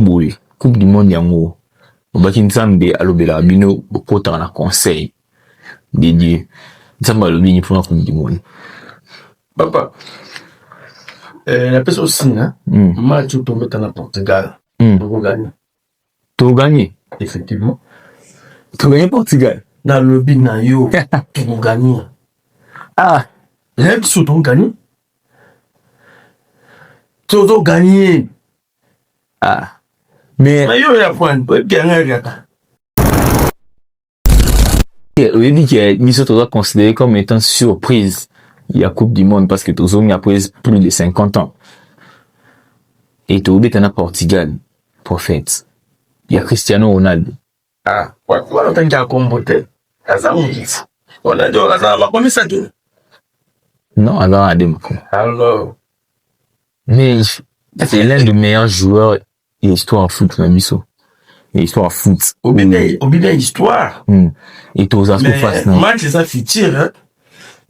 boy coupe du monde yango obaki nzambe alobela bino bokota na conseil dédié nzambe alobi pour la coupe du monde papa la personne aussi match où tombé dans Portugal tu gagné effectivement tu gagné Portugal dans le but na yo tu gagné les autres ont gagné tous ont gagné mais yo ya point bien oui dit que Miso doit considérer comme étant surprise il y a Coupe du Monde parce que Tozo a pris plus de 50 ans et tu es en Portugal prophète il y a Cristiano Ronaldo voilà tant qu'il y a combattu on a dit on a pas mis ça non alors mais c'est l'un des meilleurs joueurs de l'histoire en foot dans Miso histoire foot au bien histoire et tous as face match ça futur hein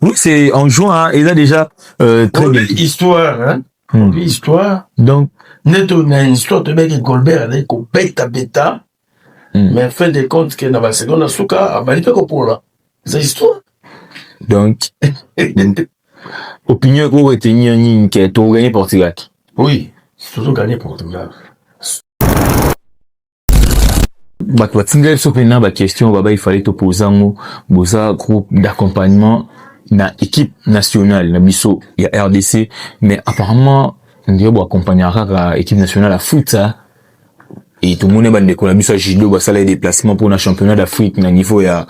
oui c'est en jouant il a déjà très bien histoire histoire donc neto na histoire de mec Golbert avec beta mais fin de compte que na ba seconde suka abali pe ko pour là c'est histoire donc opinion ko retenir ni que tu gagné Portugal oui toujours gagné Portugal batinga so pena ba question baba il fallait te poser un boza groupe d'accompagnement na équipe nationale na biso ya RDC mais apparemment ndio bo accompagnera la équipe nationale à foot et tout le monde ba ndeko na biso judo ba sala déplacement pour le championnat d'Afrique na niveau ya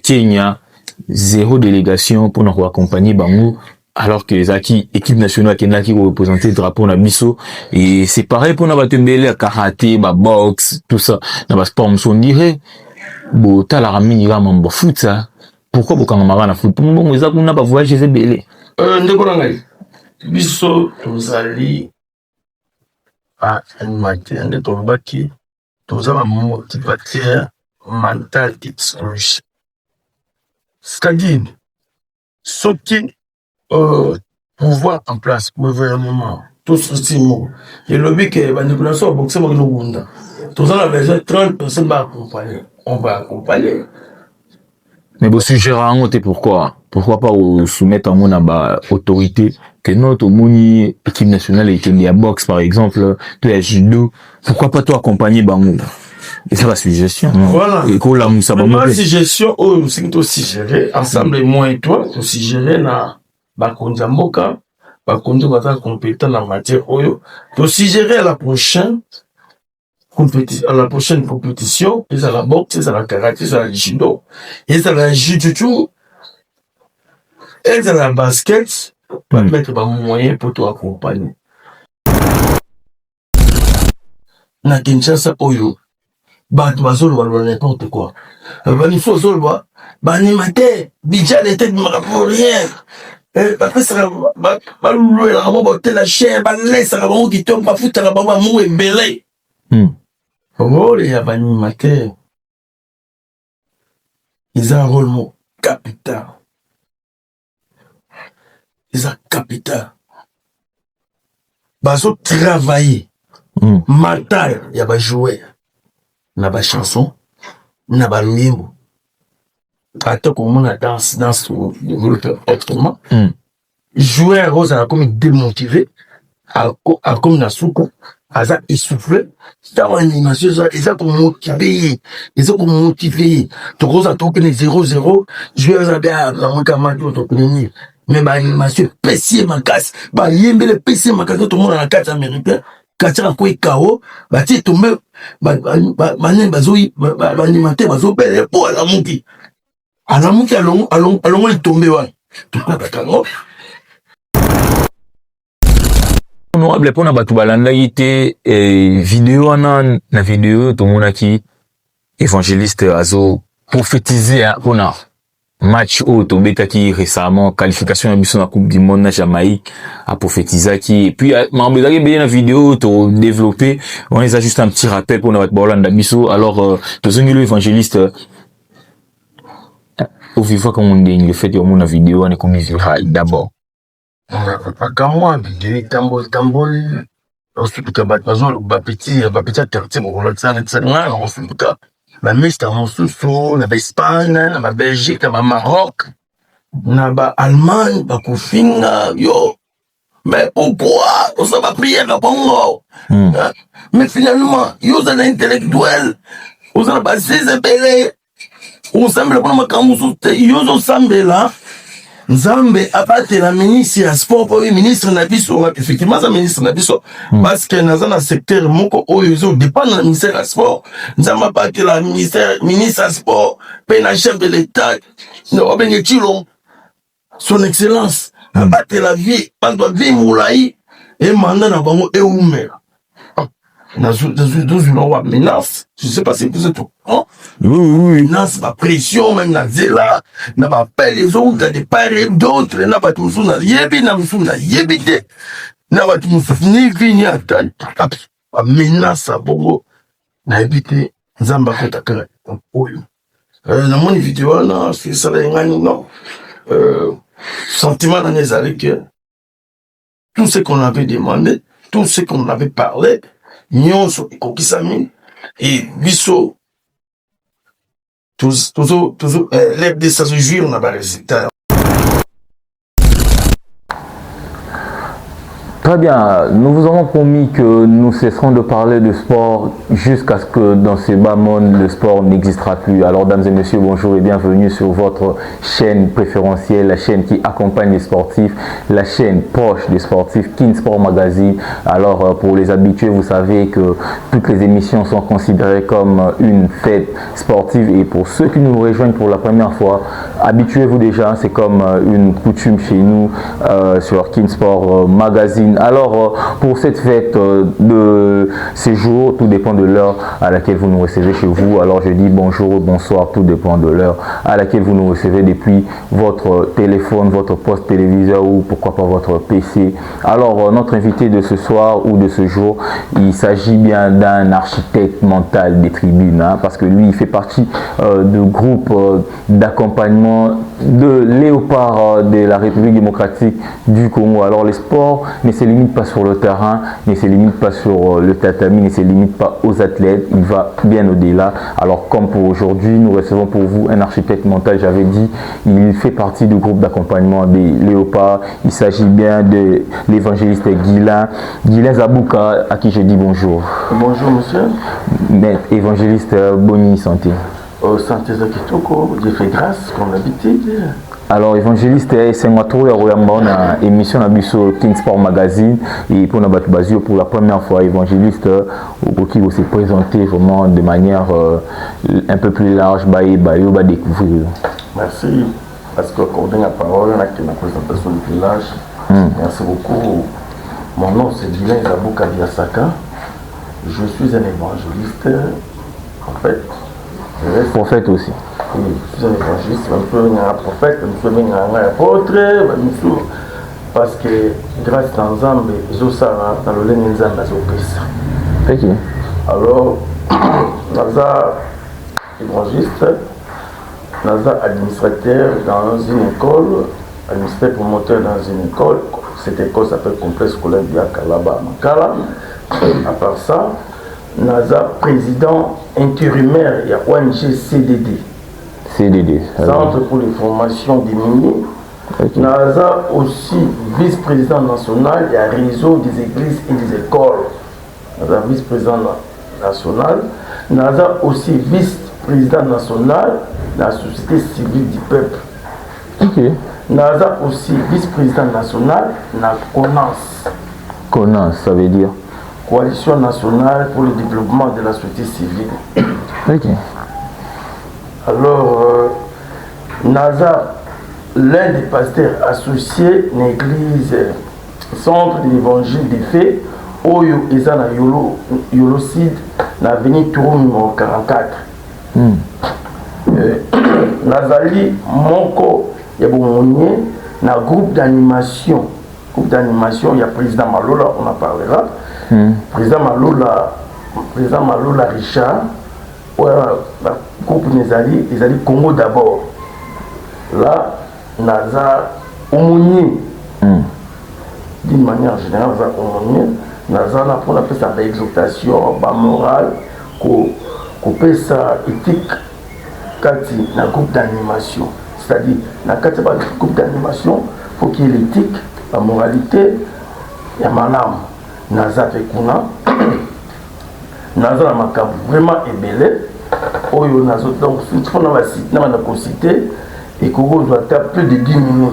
Kenya zéro délégation pour nous accompagner bango alors que Zaki équipe nationale qui représenter le drapeau na biso et c'est pareil pour na batembele karaté ba boxe tout ça na ba sport on dirait bo tala ramini ga mambo foot ça pourquoi bokanga mara na foot bon eza kuna ba voyage zebele ndeko na ngai biso tozali animateur nde tolobaki tozala motivateur mental et psychologique c'est-à-dire soki pouvoir en place gouvernement tout ceci mot et le but que manipulation boxe mo no wunda tous on a besoin 30 personnes va accompagner on va accompagner mais vous suggérez pourquoi pas soumettre en mon autorité que notre moni équipe nationale est en boxe par exemple tu es judo pourquoi pas toi accompagner bango et ça va suggestion voilà et ko la musa ba ma suggestion c'est to suggérer ensemble moi et toi to suggérer na bakonza mboka bakonza bata compétent en matière oyo to suggérer à la prochaine compétition et à la boxe et à la karaté et à la judo et à la jiu-jitsu et à la basket pour mettre des moyens pour toi accompagner na Kinshasa oyo bato bazoloba n'importe quoi il faut zoloba animateur budget n'était pour rien bapesaka balulwelaka bango botela chair balesaka bango kitoko bafutaka bango amour ebele rôle ya baanimateur eza rôle mo capital eza capital bazotravailler mental ya bajoueur na bachanson na baluyembo ata komona danse développe autrement joueur ozala comme démotivé comme na suku aza essoufflé ntango animation eza komotive tokoza tokene 0-0 joueur aza be akamwekama to tokene mais baanimation epesi makasi bayembele epesi makasi tomona na kati américain katiaka koi kao batie tombe banene baanimateur bazobele po alamuki alongoli tombe wana tokatakango honorable pona bato balandaki te vidéo wana na vidéo tomonaki évangéliste azo prophétiser pona match oyo tobetaki récemment qualification ya biso na coupe du monde na Jamaïque a prophétisaki et puis makambo ezalaki ebele na vidéo to développé on eza juste un petit rappel pona bato baolanda biso alors tozongeli évangéliste au vivre comme on dit le fait de mon vidéo on est comme viral d'abord makamwa vidéo tamboli osuka bazo ba petit quartier mo la tsana tsana osuka ba mista mosusu na ba Espagne na ba Belgique na ba Maroc na ba Allemagne ba kufinga yo. Mais pourquoi on s'en va prier à Bongo? Mais finalement, ils ont un intellectuel, ils ont pas zébélé, ils semblent pas comme ils ont semblé là. Nzambe abate la ministre ya sport pour ministre na biso effectivement ça ministre na biso parce que dans un secteur moko oyo dépend du ministère du sport. Nzambe abate la ministre ya sport pe na chef de l'état no benye chilo son excellence abate la vie pando vie moulaï et mandat na bango e umela dans une menace, je sais pas si vous êtes au courant. Oui. Menace, ma pression, même na zela, na ma pelle les autres, des part et d'autres, na ba tout na yebi, na moussou na yebite, na ba tout ni vini atan, ma menace à bongo, na yebite, nzamba kota kara, oyo. Na mon vidéo, na, c'est ça la ngani, non. Sentiment dans les arrêts que tout ce qu'on avait demandé, tout ce qu'on avait parlé, nyonso ekokisami et biso toujours l'air de ça se jouir na ba résultat. Très bien, nous vous avons promis que nous cesserons de parler de sport jusqu'à ce que dans ce bas monde, le sport n'existera plus. Alors, dames et messieurs, bonjour et bienvenue sur votre chaîne préférentielle, la chaîne qui accompagne les sportifs, la chaîne proche des sportifs, Kin Sport Magazine. Alors, pour les habitués, vous savez que toutes les émissions sont considérées comme une fête sportive. Et pour ceux qui nous rejoignent pour la première fois, habituez-vous déjà, c'est comme une coutume chez nous sur Kin Sport Magazine. Alors, pour cette fête de ces jours, tout dépend de l'heure à laquelle vous nous recevez chez vous. Alors, je dis bonjour ou bonsoir, tout dépend de l'heure à laquelle vous nous recevez depuis votre téléphone, votre poste téléviseur ou pourquoi pas votre PC. Alors, notre invité de ce soir ou de ce jour, il s'agit bien d'un architecte mental des tribunes, hein, parce que lui, il fait partie du groupe d'accompagnement de Léopard de la République démocratique du Congo. Alors, les sports ne se limite pas sur le terrain, ne se limite pas sur le tatami, ne se limite pas aux athlètes, il va bien au-delà. Alors comme pour aujourd'hui, nous recevons pour vous un architecte mental, j'avais dit, il fait partie du groupe d'accompagnement des Léopards. Il s'agit bien de l'évangéliste Guilain Zabouka, à qui je dis bonjour. Bonjour monsieur. Maître évangéliste Boni Santé. Santé Zakitoko, Dieu fait grâce comme d'habitude. Alors, évangéliste, c'est une émission de King Sport Magazine et pour la première fois, évangéliste, qui va se présenter vraiment de manière un peu plus large, va découvrir. Merci, parce que quand on a la parole, on a une présentation du village. Merci beaucoup. Mon nom c'est Guilain Zabouka Diasaka. Je suis un évangéliste, en fait. Prophète aussi. Oui, je suis un évangéliste, je suis un prophète, je suis un apôtre, parce que grâce à Nzambe, je suis dans le lien Nzambe à Ok. Alors, Naza évangéliste, Naza administrateur dans une école, administrateur promoteur dans une école. Cette école s'appelle Complexe scolaire Biakalaba Makala. À part ça, Naza président intérimaire, il y a ONG CDD. Centre pour les formations des miniers. Okay. Naza aussi vice-président national, il y a réseau des églises et des écoles. Naza vice-président national. Naza aussi vice-président national de la société civile du peuple. Okay. Naza aussi vice-président national de la CONAS. CONAS, ça veut dire Coalition nationale pour le développement de la société civile. Okay. Alors, Naza, l'un des pasteurs associés de l'église Centre de l'évangile des faits, Oyo Ezana Yolocide, dans l'avenue Tourou numéro 44. Nazali, Monko, Yaboumonier, dans le groupe d'animation. Il y a président Malola, on en parlera. Président Malola Richard, le groupe Nezali, Congo d'abord. Là, Naza Omonier, d'une manière générale, Naza Omonier, nazala mpona pesa baexhortation bamoral kopesa éthique kati na groupe d'animation, c'est-à-dire na kati ba groupe d'animation faut qu'il y ait l'éthique, la moralité ya malamu. Naza pe kuna naza na makambo vraiment ebele oyo nazo donc mpona basite na cité et qu'on doit plus de 10 minutes.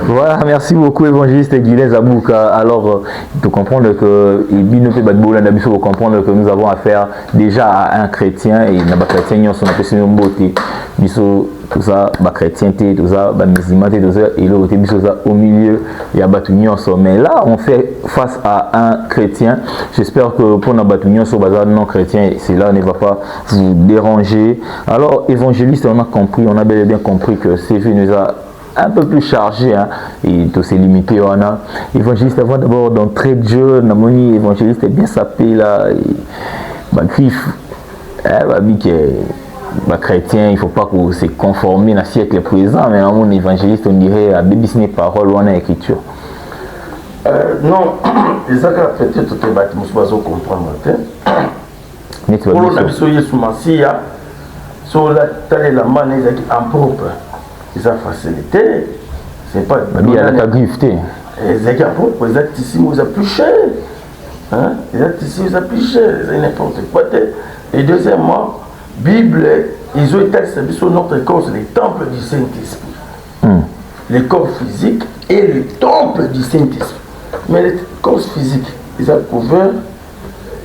Voilà, merci beaucoup évangéliste Guilin Zabouka. Alors, de comprendre que vous comprendre que nous avons affaire déjà à un chrétien et na chrétien nous sommes appelés une beauté. Biso tout ça, ba chrétienté, tout ça, ba musulmaneté, tout ça et le côté biso ça au milieu, il y a batunion mais là on fait face à un chrétien. J'espère que pour na batunion sur bazar non chrétien, cela ne va pas vous déranger. Alors, évangéliste, on a compris, on a bel et bien compris que CV nous a un peu plus chargé hein, et tout s'est limité on a évangéliste avant d'abord d'entrée de jeu namoni évangéliste est bien sapé là bah griffe bah dit que bah chrétien il faut pas qu'on se conformer dans siècle présent mais mon évangéliste on dirait à bébisner parole ou en écriture non les actes peut-être que bâtiment soit comprendre mais tu vas dire pour la Yesu Masia sur la telle la main en propre ils ont facilité, c'est pas il y a la grifté. Les actes ici vous a plus cher, hein? Les actes ici vous a plus cher, c'est n'importe quoi. Et deuxièmement, Bible, ils ont été sur notre corps, les temples du Saint-Esprit, les corps physiques et le temple du Saint-Esprit. Mais les corps physiques, ils ont couvert.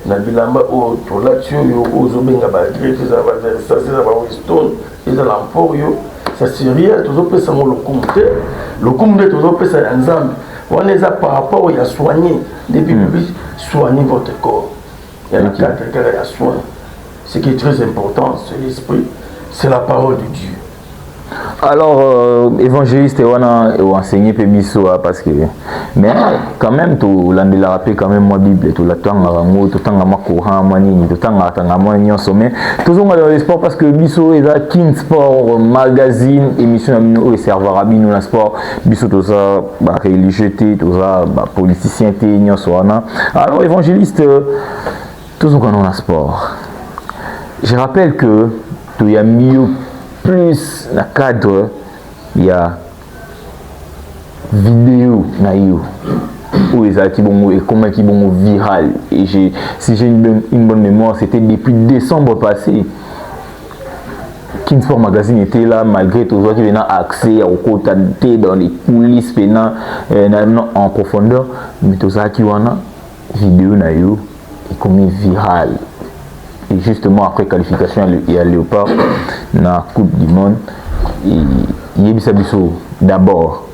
Na bilamba o tolatio yo ozobenga ba griffe za ba versace za ba Winston et za l'emporio. Ça serait toujours plus ça le comté toujours plus ça ensemble on est à par rapport à soigner depuis soigner votre corps il y a quatre cas à soin ce qui est très important c'est l'esprit c'est la parole de Dieu. Alors évangéliste on a enseigné pémiso parce que mais quand même tout l'andela rappelé quand même moi Bible tout la tanga rango tout tanga makoha manini tout tanga tanga manini sommet toujours dans le sport parce que biso est à King Sport magazine émission amino et serveur abino na sport biso tout ça bah religieuté tout ça bah politicien té nyonso wana. Alors évangéliste toujours quand on a sport je rappelle que tout y a mieux plus na cadre il y a vidéo na yo où les articles bon et comment qui bon viral et si j'ai une bonne mémoire c'était depuis décembre passé King Sport Magazine était là malgré tout ça qui venait accès au côté dans les coulisses pendant en profondeur mais tout ça qui wana vidéo na yo et comme viral. Et justement après qualification il y a Léopard dans la Coupe du Monde il y a d'abord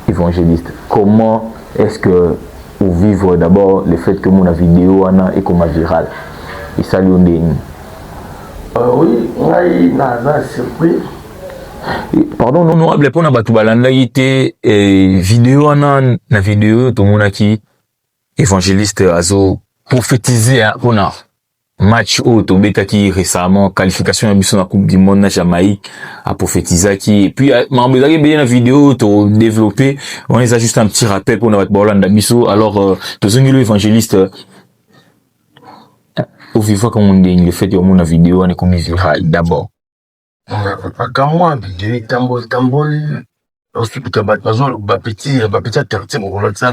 évangéliste comment est-ce que vous vivre d'abord le fait que mon vidéo est comme viral et ça lui donne oui naza surpris pardon non honorable pour na batu balanda yité vidéo na vidéo tout monde qui évangéliste azo prophétiser pour na match au tobetaki récemment qualification de la Coupe du Monde na Jamaïque a prophétisé qui et puis membre de bien la vidéo to développé on les a juste un petit rappel pour notre Bolanda biso alors tous les évangélistes au vivre comme on dit le fait de mon vidéo on est comme viral d'abord quand moi vidéo tambol ensuite que ba petit quartier mon ça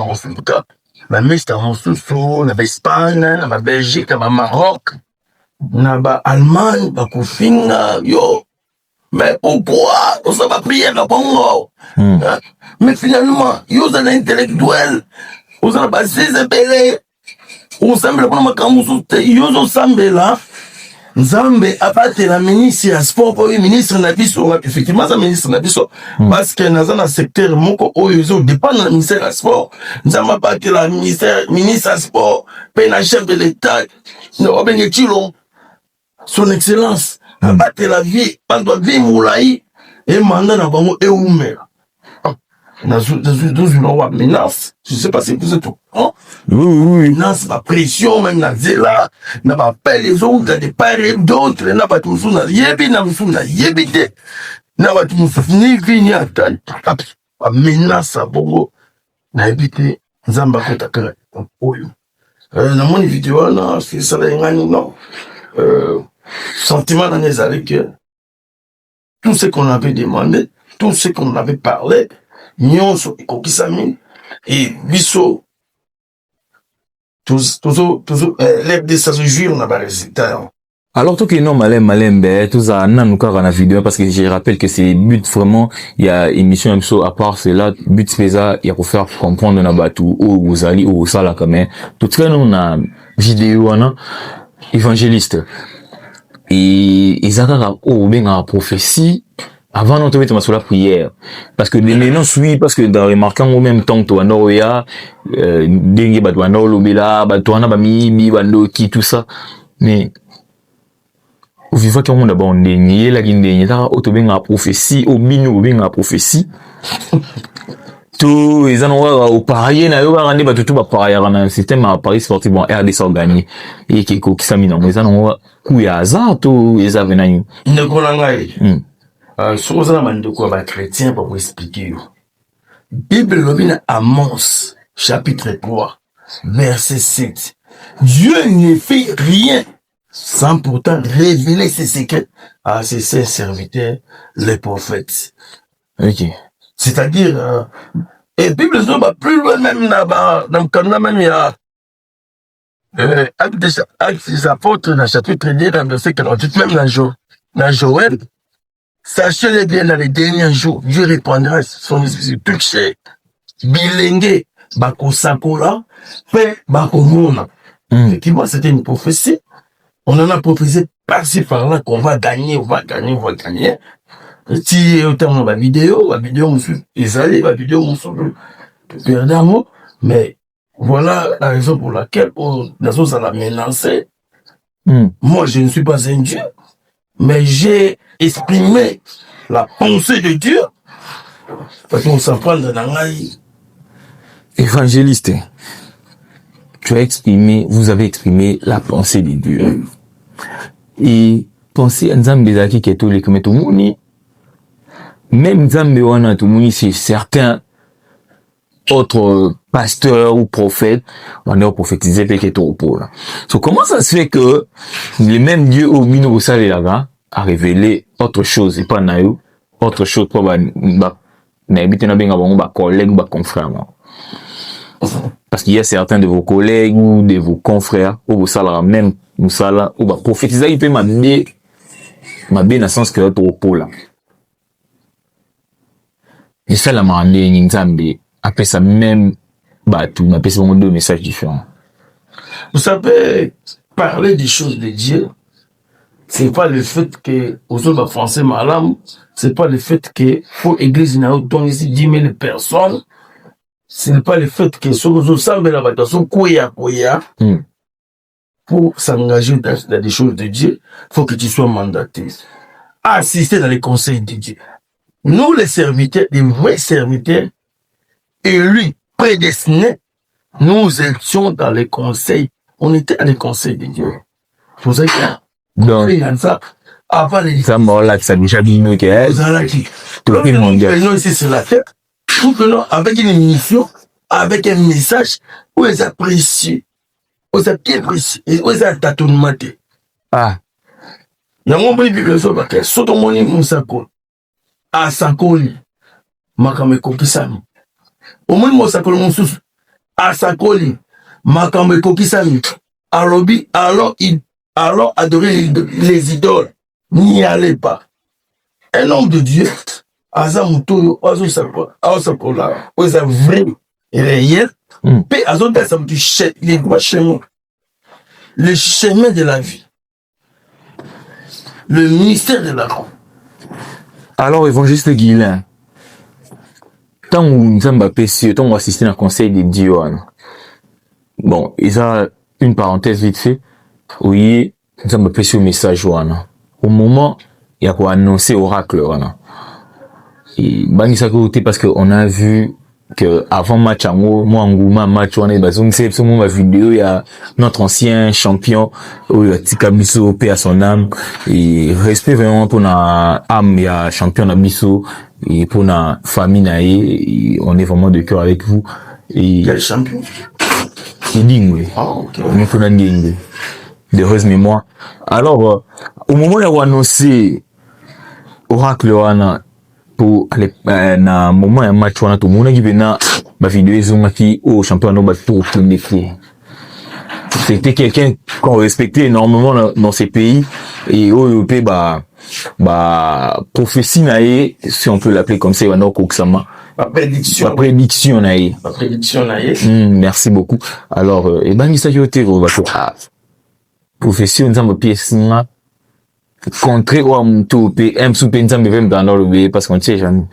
on fait la miste en sous na Espagne na Belgique na Maroc na Allemagne ba kofinga yo mais pourquoi on ça va prier na Congo mais finalement yo za intellectuel on ça ba zébélé on semble pour makambo yo zo sambela Nzambe abate la ministre ya sport pour ministre na biso effectivement ça ministre na biso parce que dans un secteur moko oyo dépend du ministère ya sport Nzambe abate la ministre ya sport pe na chef de l'état no benye Chilo son excellence abate la vie pando vie moulai et mandat na bango e umela dans une menace je sais pas si vous êtes au courant oui menace la pression même na zela na ba appel les autres de part et d'autre na ba tout na yebi na musu na yebite na ba tout ni vini ata ba menace bongo na yebite nzamba kotaka oyo namoni vidéo wana sala ngani non sentiment dans les allées que tout ce qu'on avait demandé, tout ce qu'on avait parlé, nyonso ekokisami et biso toujours l'air de ça se jure na ba résultat. Alors, tout qui est non malem, tout ça, nan kaka na vidéo, parce que je rappelle que c'est but vraiment, il y a émission à part, c'est là, but c'est ça, il y a pour faire comprendre na batou, ou vous allez, ou ça là, quand même. Tout ça, nous, on a vidéo, on a évangéliste. Et ils ont bien la prophétie, avant de tomber sur la prière. Parce que les noms suivent, parce que dans les marquants, au même temps, tu as Noya, dengue, batouano, lobela, batouana, bami, bando, qui, tout ça. Mais, au vivant qu'il y a un monde d'abord, il la guinée, t'as bien la prophétie, au bino, bien la prophétie. Tout, ils en ont au parier, na yo, rande, tout va parier, dans un système à Paris sportif, bon, RDC gagné. Et qui s'amène, ils en ont, coup, il y a hasard, tout, ils avaient naï. Ne connaît pas. Sur la manière de quoi, va chrétien, pour vous expliquer. Bible, l'obine, Amos, chapitre 3, verset 7. Dieu ne fait rien sans pourtant révéler ses secrets à ses saints serviteurs, les prophètes. Ok. C'est-à-dire, et Bible va plus loin même là-bas, dans le Canada même, il y a Actes des apôtres, dans le chapitre 10, dans le verset 48, même dans Joël, sachez-le bien, dans les derniers jours, Dieu répandra son esprit touché, bilingue, bako sakola, fait bako mona. Effectivement, c'était une prophétie. On en a prophétisé par-ci par-là qu'on va gagner, on va gagner. Si autant ma vidéo, ils allaient, ma vidéo, on se perdre un mot, mais voilà la raison pour laquelle Nazo ça l'a menacé. Moi, je ne suis pas un Dieu, mais j'ai exprimé la pensée de Dieu. Parce qu'on s'en prend dans la Évangéliste, vous avez exprimé la pensée de Dieu. Et pensez à Nzambe Zaki qui est tout les comme tout monde. Même Nzambe wana tout monde, c'est certains autres pasteurs ou prophètes, on a prophétisé que tout pour là. So, comment ça se fait que les mêmes dieux au mino au salé là a révélé autre chose et pas naïo, autre chose pour n'habiter na benga ba collègues ou ba confrères. Parce qu'il y a certains de vos collègues ou de vos confrères ou vos salariés même ou sala ou ba prophétiser il peut ma bien dans sens que autre pour là. Et ça la mandé Nzambe après ça même tout mais c'est vraiment deux messages différents. Vous savez, parler des choses de Dieu, c'est pas le fait que aux autres français malam, c'est pas le fait que pour église n'a autant ici 10 000 personnes, ce n'est pas le fait que sur aux autres la bataille koya pour s'engager dans des choses de Dieu, faut que tu sois mandaté, assister dans les conseils de Dieu. Nous les serviteurs, les vrais serviteurs élus, prédestinés, nous étions dans les conseils. On était dans les conseils de Dieu. Vous savez donc ça avant les ça là ça déjà bien que vous allez qui tout le monde ici sur la terre, nous venons avec une mission, avec un message où ils apprécient, où ils bien précis, où ils ont tâtonnement. ah il y a mon Bible sur la terre, surtout mon Moussako, à Sakoli, Makame Kokisami. Au moins Moussako mon sous, à Sakoli, Makame Kokisami. Alors adorer les idoles, n'y allez pas. Un homme de Dieu, Azamuto, Azapola, Oza vrai et réel, puis Azonda Samtu, les droits chemins, le chemin de la vie, le ministère de la croix. alors évangéliste Guilain, tant où nous sommes appréciés, tant on assisté dans le conseil de Dieu, bon, il y a une parenthèse vite fait, oui, nous sommes appréciés au message, au moment, il y a quoi annoncer oracle, et Bangisa côté parce que on a vu que avant match moi Ngouma match on est bazon c'est sur ma vidéo il y a notre ancien champion Tikamiso paix à son âme et respect vraiment pour na âme il y a champion Nabiso et pour na famille naé on est vraiment de cœur avec vous Et Quel champion? Lingwe. Ah, ok. Mais qu'on a Lingwe. D'heureuse mémoire. Alors, au moment où on a annoncé Oracle wana pour na moment ya match wana tout monde qui vient ma vidéo ezongaki au championnat ba tout qui c'était quelqu'un qu'on respectait énormément dans ces pays et au Europé prophétie nae si on peut l'appeler comme ça wana koksama Ma prédiction. ma prédiction nae Ma prédiction nae. merci beaucoup. Alors et ben ça yote va prophétie on zamba pièce na contrer ou amuto pe sous nzambe vem dans le B parce qu'on sait jamais.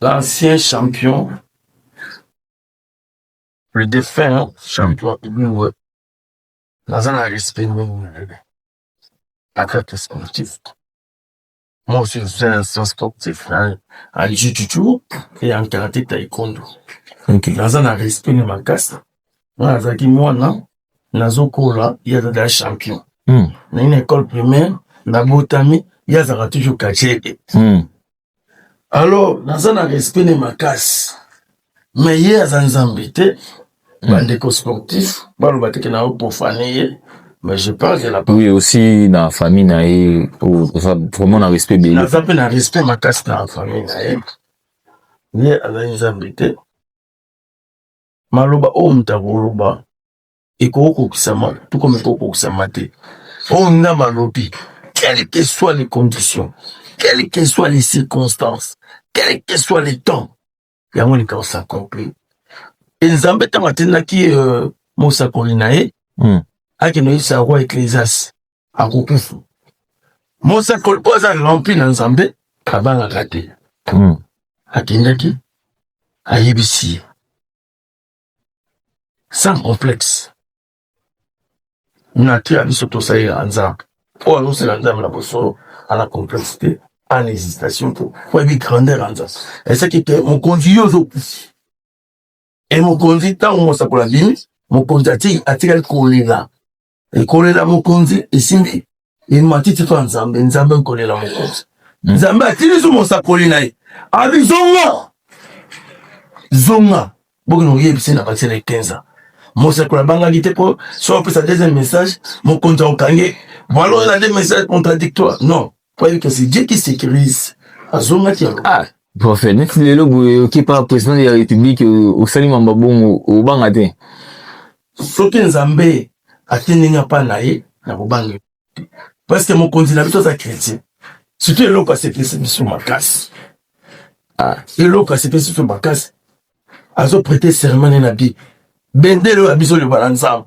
L'ancien champion, le défunt champion, nous, dans un respect, à carte sportif. Moi aussi, je suis un sportif, en jiu-jitsu et en karaté taekwondo. OK. Dans un respect, de ma casse. Moi, moi, non, nazokola, il y a des champions. Dans une école primaire, na botami, il y a toujours caché. Alors, dans un respect de ma casse, mais il y a un zambité, bandeko sportif, balobate que na profané, mais je parle de la oui aussi dans la famille nae vraiment dans respect bien. Na zape na respect ma casse dans la famille nae. Il y a un zambité. Maloba o mtaboloba. Eko kisama, tout comme eko kisama te. On a malobi, quelles que soient les conditions, quelles que soient les circonstances, quels que soient les temps, il y a un cas s'accomplit. Et Nzambe tangatena qui mosakoli nae, akeno isa roi ecclésias akukufu. Mosakoli poza rempli na Nzambe, kabanga kate. Akendaki, ayebisi. Sans complexe. Nati a biso to saïra Nzambe. Pour annoncer Nzambe la bosso à la complexité, en hésitation pour une grandeur Nzambe. Et c'est que mon conduit aux et mon conduit tant mon sakola bimi, mon conduit attire kolela. Et kolela mon conduit et simbi. Il m'a dit toi Nzambe, Nzambe kolela mon conduit. Nzambe attire sur mon sakoli naï. Abi zonga. Zonga. Beaucoup nous yebisi na partir de 15 ans. Mon sakola banga gite pour soit pour sa deuxième message, mon compte au kangé. Voilà, on a des messages contradictoires. Non. Pour que c'est Dieu qui sécurise. Azonga ti ah, prophète, net le logo qui pas président de la République au salim mbabon au bangate. Soki Nzambe ateninga pa nae na bobangi. Parce que mon continent est un chrétien. Surtout le logo c'est sur ma casse. Ah, le logo c'est sur ma casse. Azo prêter serment na bi. Bendelo abiso le balanza.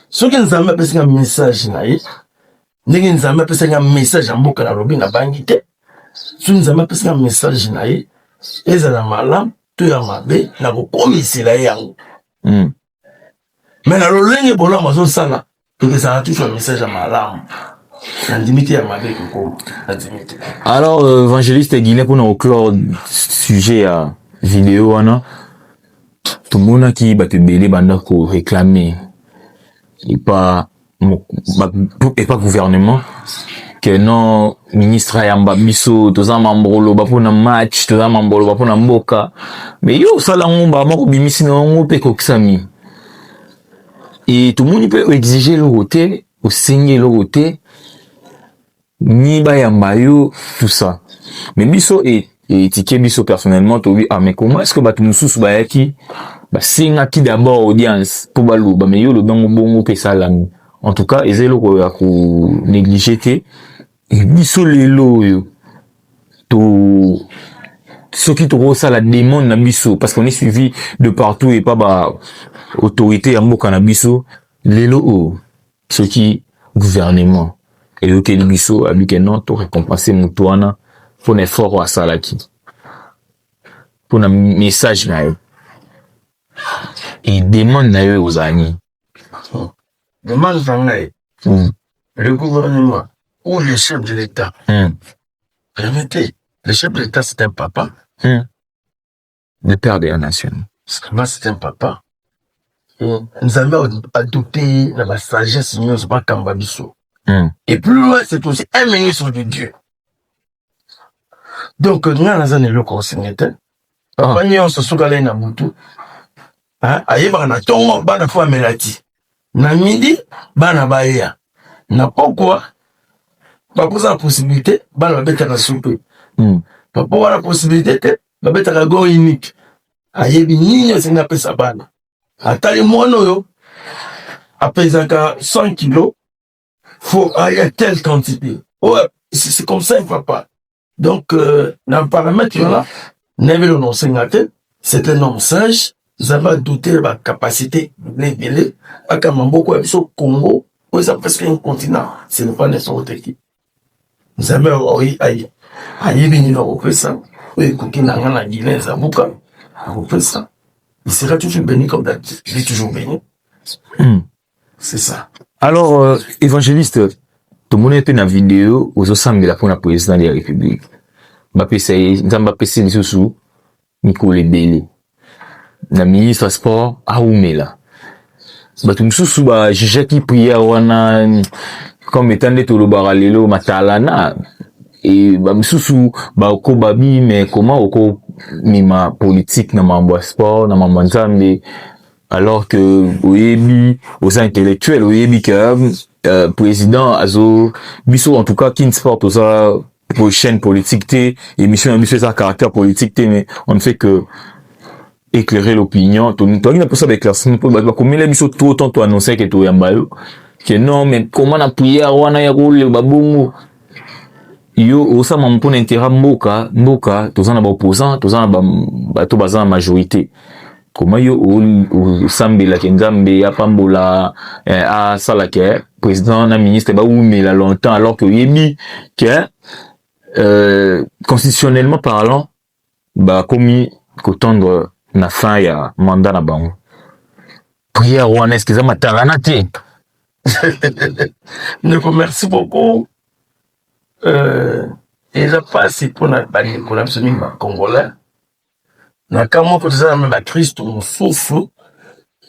Soki Nzambe apesa un message nae. Ndenge Nzambe apesa un message mboka na lobi na bangi te. Soki Nzambe apesa un message nae. Ezala malamu to ya mabe na kokomisela yango. Mais na lolenge bola mazo sala. Que ça a toujours un message à malamu. La limite à mabe ko la limite. Alors évangéliste Guillet pour nous clore sujet à vidéo ana. Tout le monde qui va te belé banda ko réclamer et pas gouvernement que non ministre yamba biso toza mambolo ba pona match toza mambolo ba pona mboka mais yo sala ngomba mako bimisi na ngo pe ko kisami et tout le monde peut exiger le côté au signer le côté ni ba yamba yo tout ça mais biso et ticket biso personnellement to ah mais comment est-ce que ba tumususu ba yaki ba singa ki d'abord audience pour baluba mais yo le bongo pe sala en tout cas ezelo ko ya ko négliger te et biso lelo yo to ce qui to ça la demande na biso parce qu'on est suivi de partout et pas ba autorité ya mboka na biso lelo ce qui gouvernement et le que biso a lui que non to récompenser mutuana pour l'effort à salaki pour un message na yo et demande na yo aux amis Demande zangaye. Le gouvernement ou le chef de l'État. Permettez, le chef de l'État c'est un papa. Le père de la nation. C'est un papa. Nous avons adopté la sagesse, nous pas Kambabiso. Et plus loin, c'est aussi un ministre de Dieu. Donc, nous avons le conseil, papa nyonso soki alei na mutu ayebaka na ntongo bana fo amela ti na midi bana baya na pokwa bakoza na possibilité bana babetaka supe papa wana possibilité te babetaka go unique ayebi nini asengi apesa bana atali mwana oyo apesaka 100 kilos faut aya telle quantité c'est comme ça papa donc na paramètre là nevelo non sengate c'est un homme sage ça va doter la capacité nebele aka mamboko ya biso Congo ça presque un continent ce n'est pas n'importe qui nous avons ayebi ni no pesa koki na ngana Guinée zabuka ça il sera toujours béni comme d'habitude il est toujours béni c'est ça. Alors évangéliste tomoni te na vidéo ozosambela mpona président de la république bapesa ye nzambe apesi lisusu mikolo ebele na ministre ya sport aumela bato mosusu bajugaki prière wana comme étant nde tolobaka lelo matalana e bamisusu bakobabi mais comment okomema politique na mambo ya sport na mambo ya nzambe alors que oyebi oza intellectuel oyebi que président azo biso en tout cas kin sport oza prochaine politique te émission ya biso eza caractère politique te mais on ne fait que éclairer l'opinion toki na posa baéclaircissement po bato bakomela biso trop temps to annoncer ke toyamba yo que non mais comment na prière wana ya koleba bongo yo osama mpona intérêt mboka toza na baopposant toza na bato baza na majorité comment yo osambelaki nzambe apambola asalaki président na ministre baumela longtemps alors que oyebi que constitutionnellement parlant bakomi kotendre na fin ya mandat na bango prière wana est-ce que eza matalana te merci beaucoup eza pasi mpona bandeko na biso mingi bacongolais na ka moko toza na me bakristo mosusu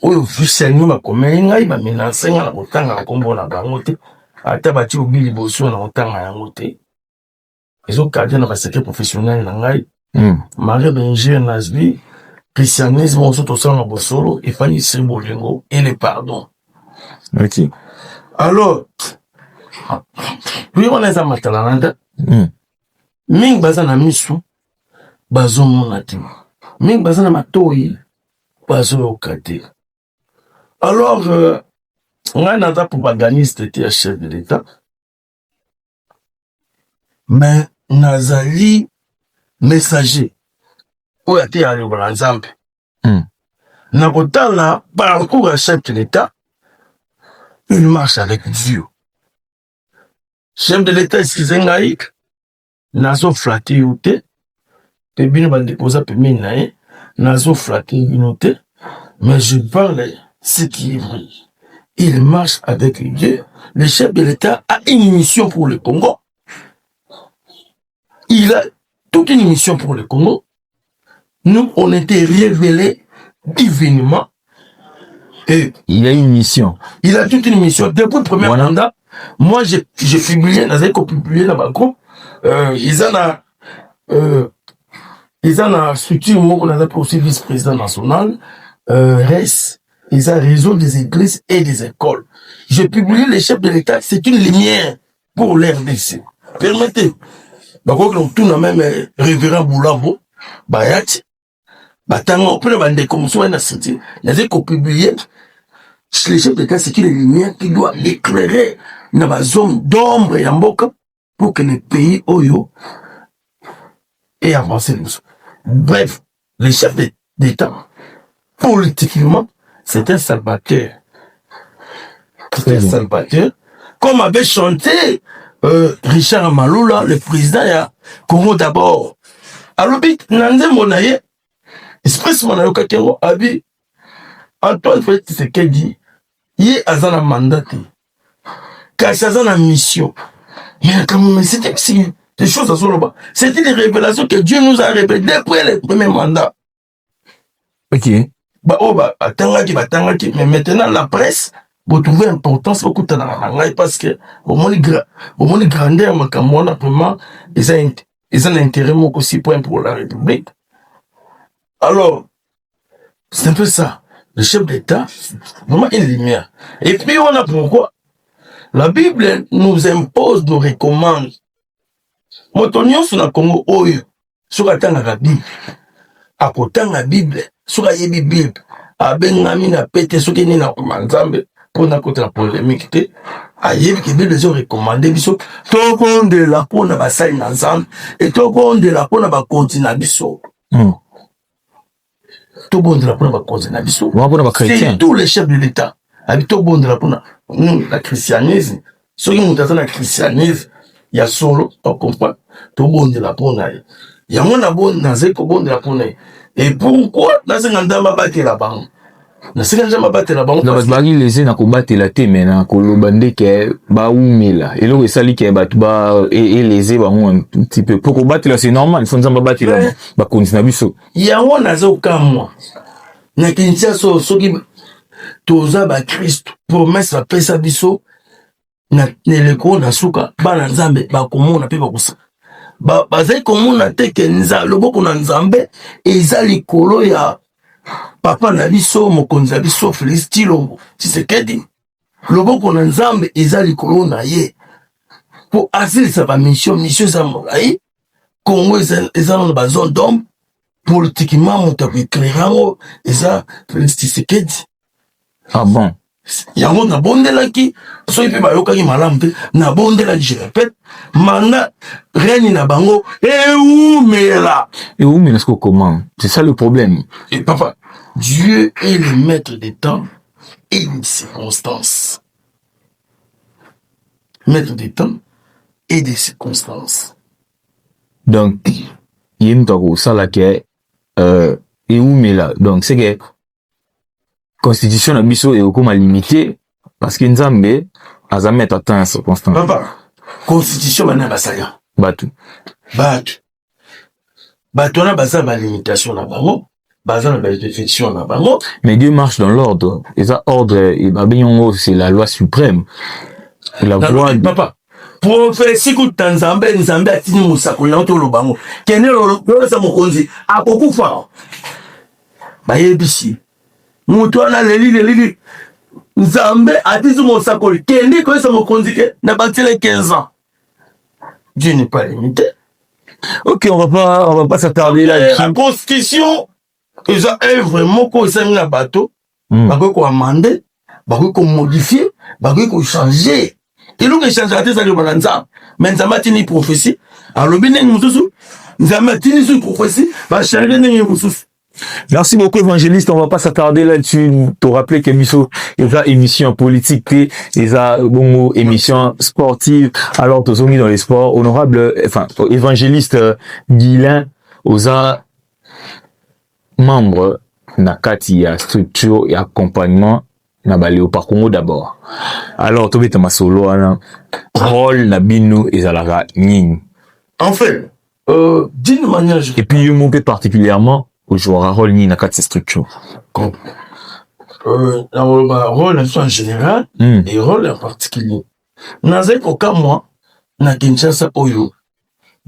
oyo officiellement bakomeli ngai bamenanse nga na kotanga na nkombo na bango te ata bati obi liboso na kotanga yango te ezokade na basecret professionnel na ngai marie benger nasbi christianisme oso tosala na bosolo efanisi bolingo et le pardon ok alors puis wana eza matalana te mingi baza na misu bazomona te mingi baza na matoyi bazoyoka te alors ngai naza propagandiste te ya chef de l'état mais nazali messager oyo ate ya liloba na nzambe na kotala parcours ya chef de l'état il marche avec Dieu chef de l'état eskize ngai nazoflate yo te pe bino bandeko oza pembeni na ye nazoflate bino te mais je parle ce qui est vrai il marche avec Dieu le chef de l'état a une mission pour le Congo il a toute une mission pour le Congo nous on était révélés divinement et il a une mission il a toute une mission depuis le premier mandat moi j'ai publié nazali kopublié na bagroupe ils ont la structure moko naza aussi vice-président national RES ils ont réseau des églises et des écoles j'ai publié les chefs de l'État c'est une lumière pour l'RDC permettez bakoki tout na même révérend Boulambo bayati batanga opena bandeko mosusu wana siti nazali kopublier les chefs d'État c'est une lumière qui doit éclairer na ba zone d'ombre ya mboka pour que le pays oyo ait avancé. Bref, les chefs d'État, politiquement, c'est un salvateur. C'est un salvateur. Comme avait chanté Richard Amaloula, le président ya Congo d'abord. Alors, Nande Monaye, expressement na Yokakengo, abi Antoine Félix Tshisekedi, yé azana mandat. Kasi azana mission. Mais comme c'était des choses à ce moment. C'était des révélations que Dieu nous a révélées depuis le premier mandat. Ok. Mais maintenant la presse vous trouvez importance beaucoup dans la parce que au moins grandeur makamona vraiment ils ont un intérêt aussi point pour la République. Alors, c'est un peu ça. Le chef d'État, vraiment une lumière. Et puis, on a pourquoi la Bible nous impose, nous recommande. Motonio sur la Congo, oyo, sur la Bible. À côté de la Bible, sur la Bible, à Benjamin, à Pété, sur qui na Manzambe, pour na côté la polémique, à Bible, qui Bible, ont recommandé, biso, tout monde de la peau n'a pas ça ensemble, et tout monde de la peau n'a pas continué, biso. Tout le monde de la peau n'a pas continué, biso. C'est tous les chefs de l'État. Tout le monde de la peau n'a la christianisme, ceux qui ont été dans le christianisme, il y a solo, on comprend, tout le monde de la peau n'a. Il y a un bon dans ce bon de la peau n'a. Et pourquoi dans ce ganda m'a battu la banque? Dans ce ganda m'a battu la banque. Parce que bagi les na combattre la té mais na kolobande ke ba oumela. Et là ça li ke ba tuba et les ba un petit peu pour combattre là c'est normal, il faut nzamba battre là ba continuer biso. Il y a un nazo kamwa. Na Kinshasa soki toza ba Christ promesse ba pesa biso na neleko na suka bana nzambe ba komona pe ba kusa. Bazali komona te ke loboko na nzambe eza likolo ya papa na biso mokonzi na biso Félix Tshilombo Tshisekedi. Loboko na nzambe eza likolo na ye po asilisa ba mission eza molai. Congo eza na ba zone d'ombre politiquement moto akoéclairango eza Félix Tshisekedi. Ah bon? Yango na bondelaki soki pe bayokaki malamu te na bondelaki, je répète, manda reine na bango eumela. Eumela c'est comment? C'est ça le problème. Et papa, Dieu est le maître des temps et des circonstances. Maître des temps et des circonstances. Donc, il y a une ça là que eumela. Donc c'est que constitution na biso et okoma limité parce que nzambe azamet atteint circonstance. Papa, constitution bana basaya. Batu na basa ba limitation na bango, basa na ba définition na bango. Mais Dieu marche dans l'ordre. Et ça ordre c'est la loi suprême. La loi. Papa, prophétie ku tanzambe nzambe atini musakoli na to lobango. Kene lo sa mokonzi akokufa. Ba yebisi. Mutu ana leli nzambe atizu mosakoli kendi ko esa mokonzi ke na batile 15 ans. Dieu n'est pas limité. OK, on va pas s'attarder là. La constitution eza vraiment ko esa na bateau, bakoki ko amender, bakoki ko modifier, bakoki ko changer. Et donc changer ate ça le banza. Mais nzambe atini prophétie, alobi ndenge mususu, nzambe atini su prophétie, ba changer ndenge mususu. Merci beaucoup, évangéliste. On va pas s'attarder là-dessus. Te rappeler qu'émission, il y a émission politique, il y a bon émission sportive. Alors, tous mis dans les sports. Honorable, enfin, évangéliste Guilain, osa membre nakati ya structure et accompagnement na balé au parcours d'abord. Alors, tu ma solo rôle na binu ezalaka nini. En fait, d'une manière. Et puis, il m'oublie particulièrement. Au joueur rôle ni na quatre ces structures. Rôle en général et rôle en particulier. Naze koka moi na Kinshasa oyo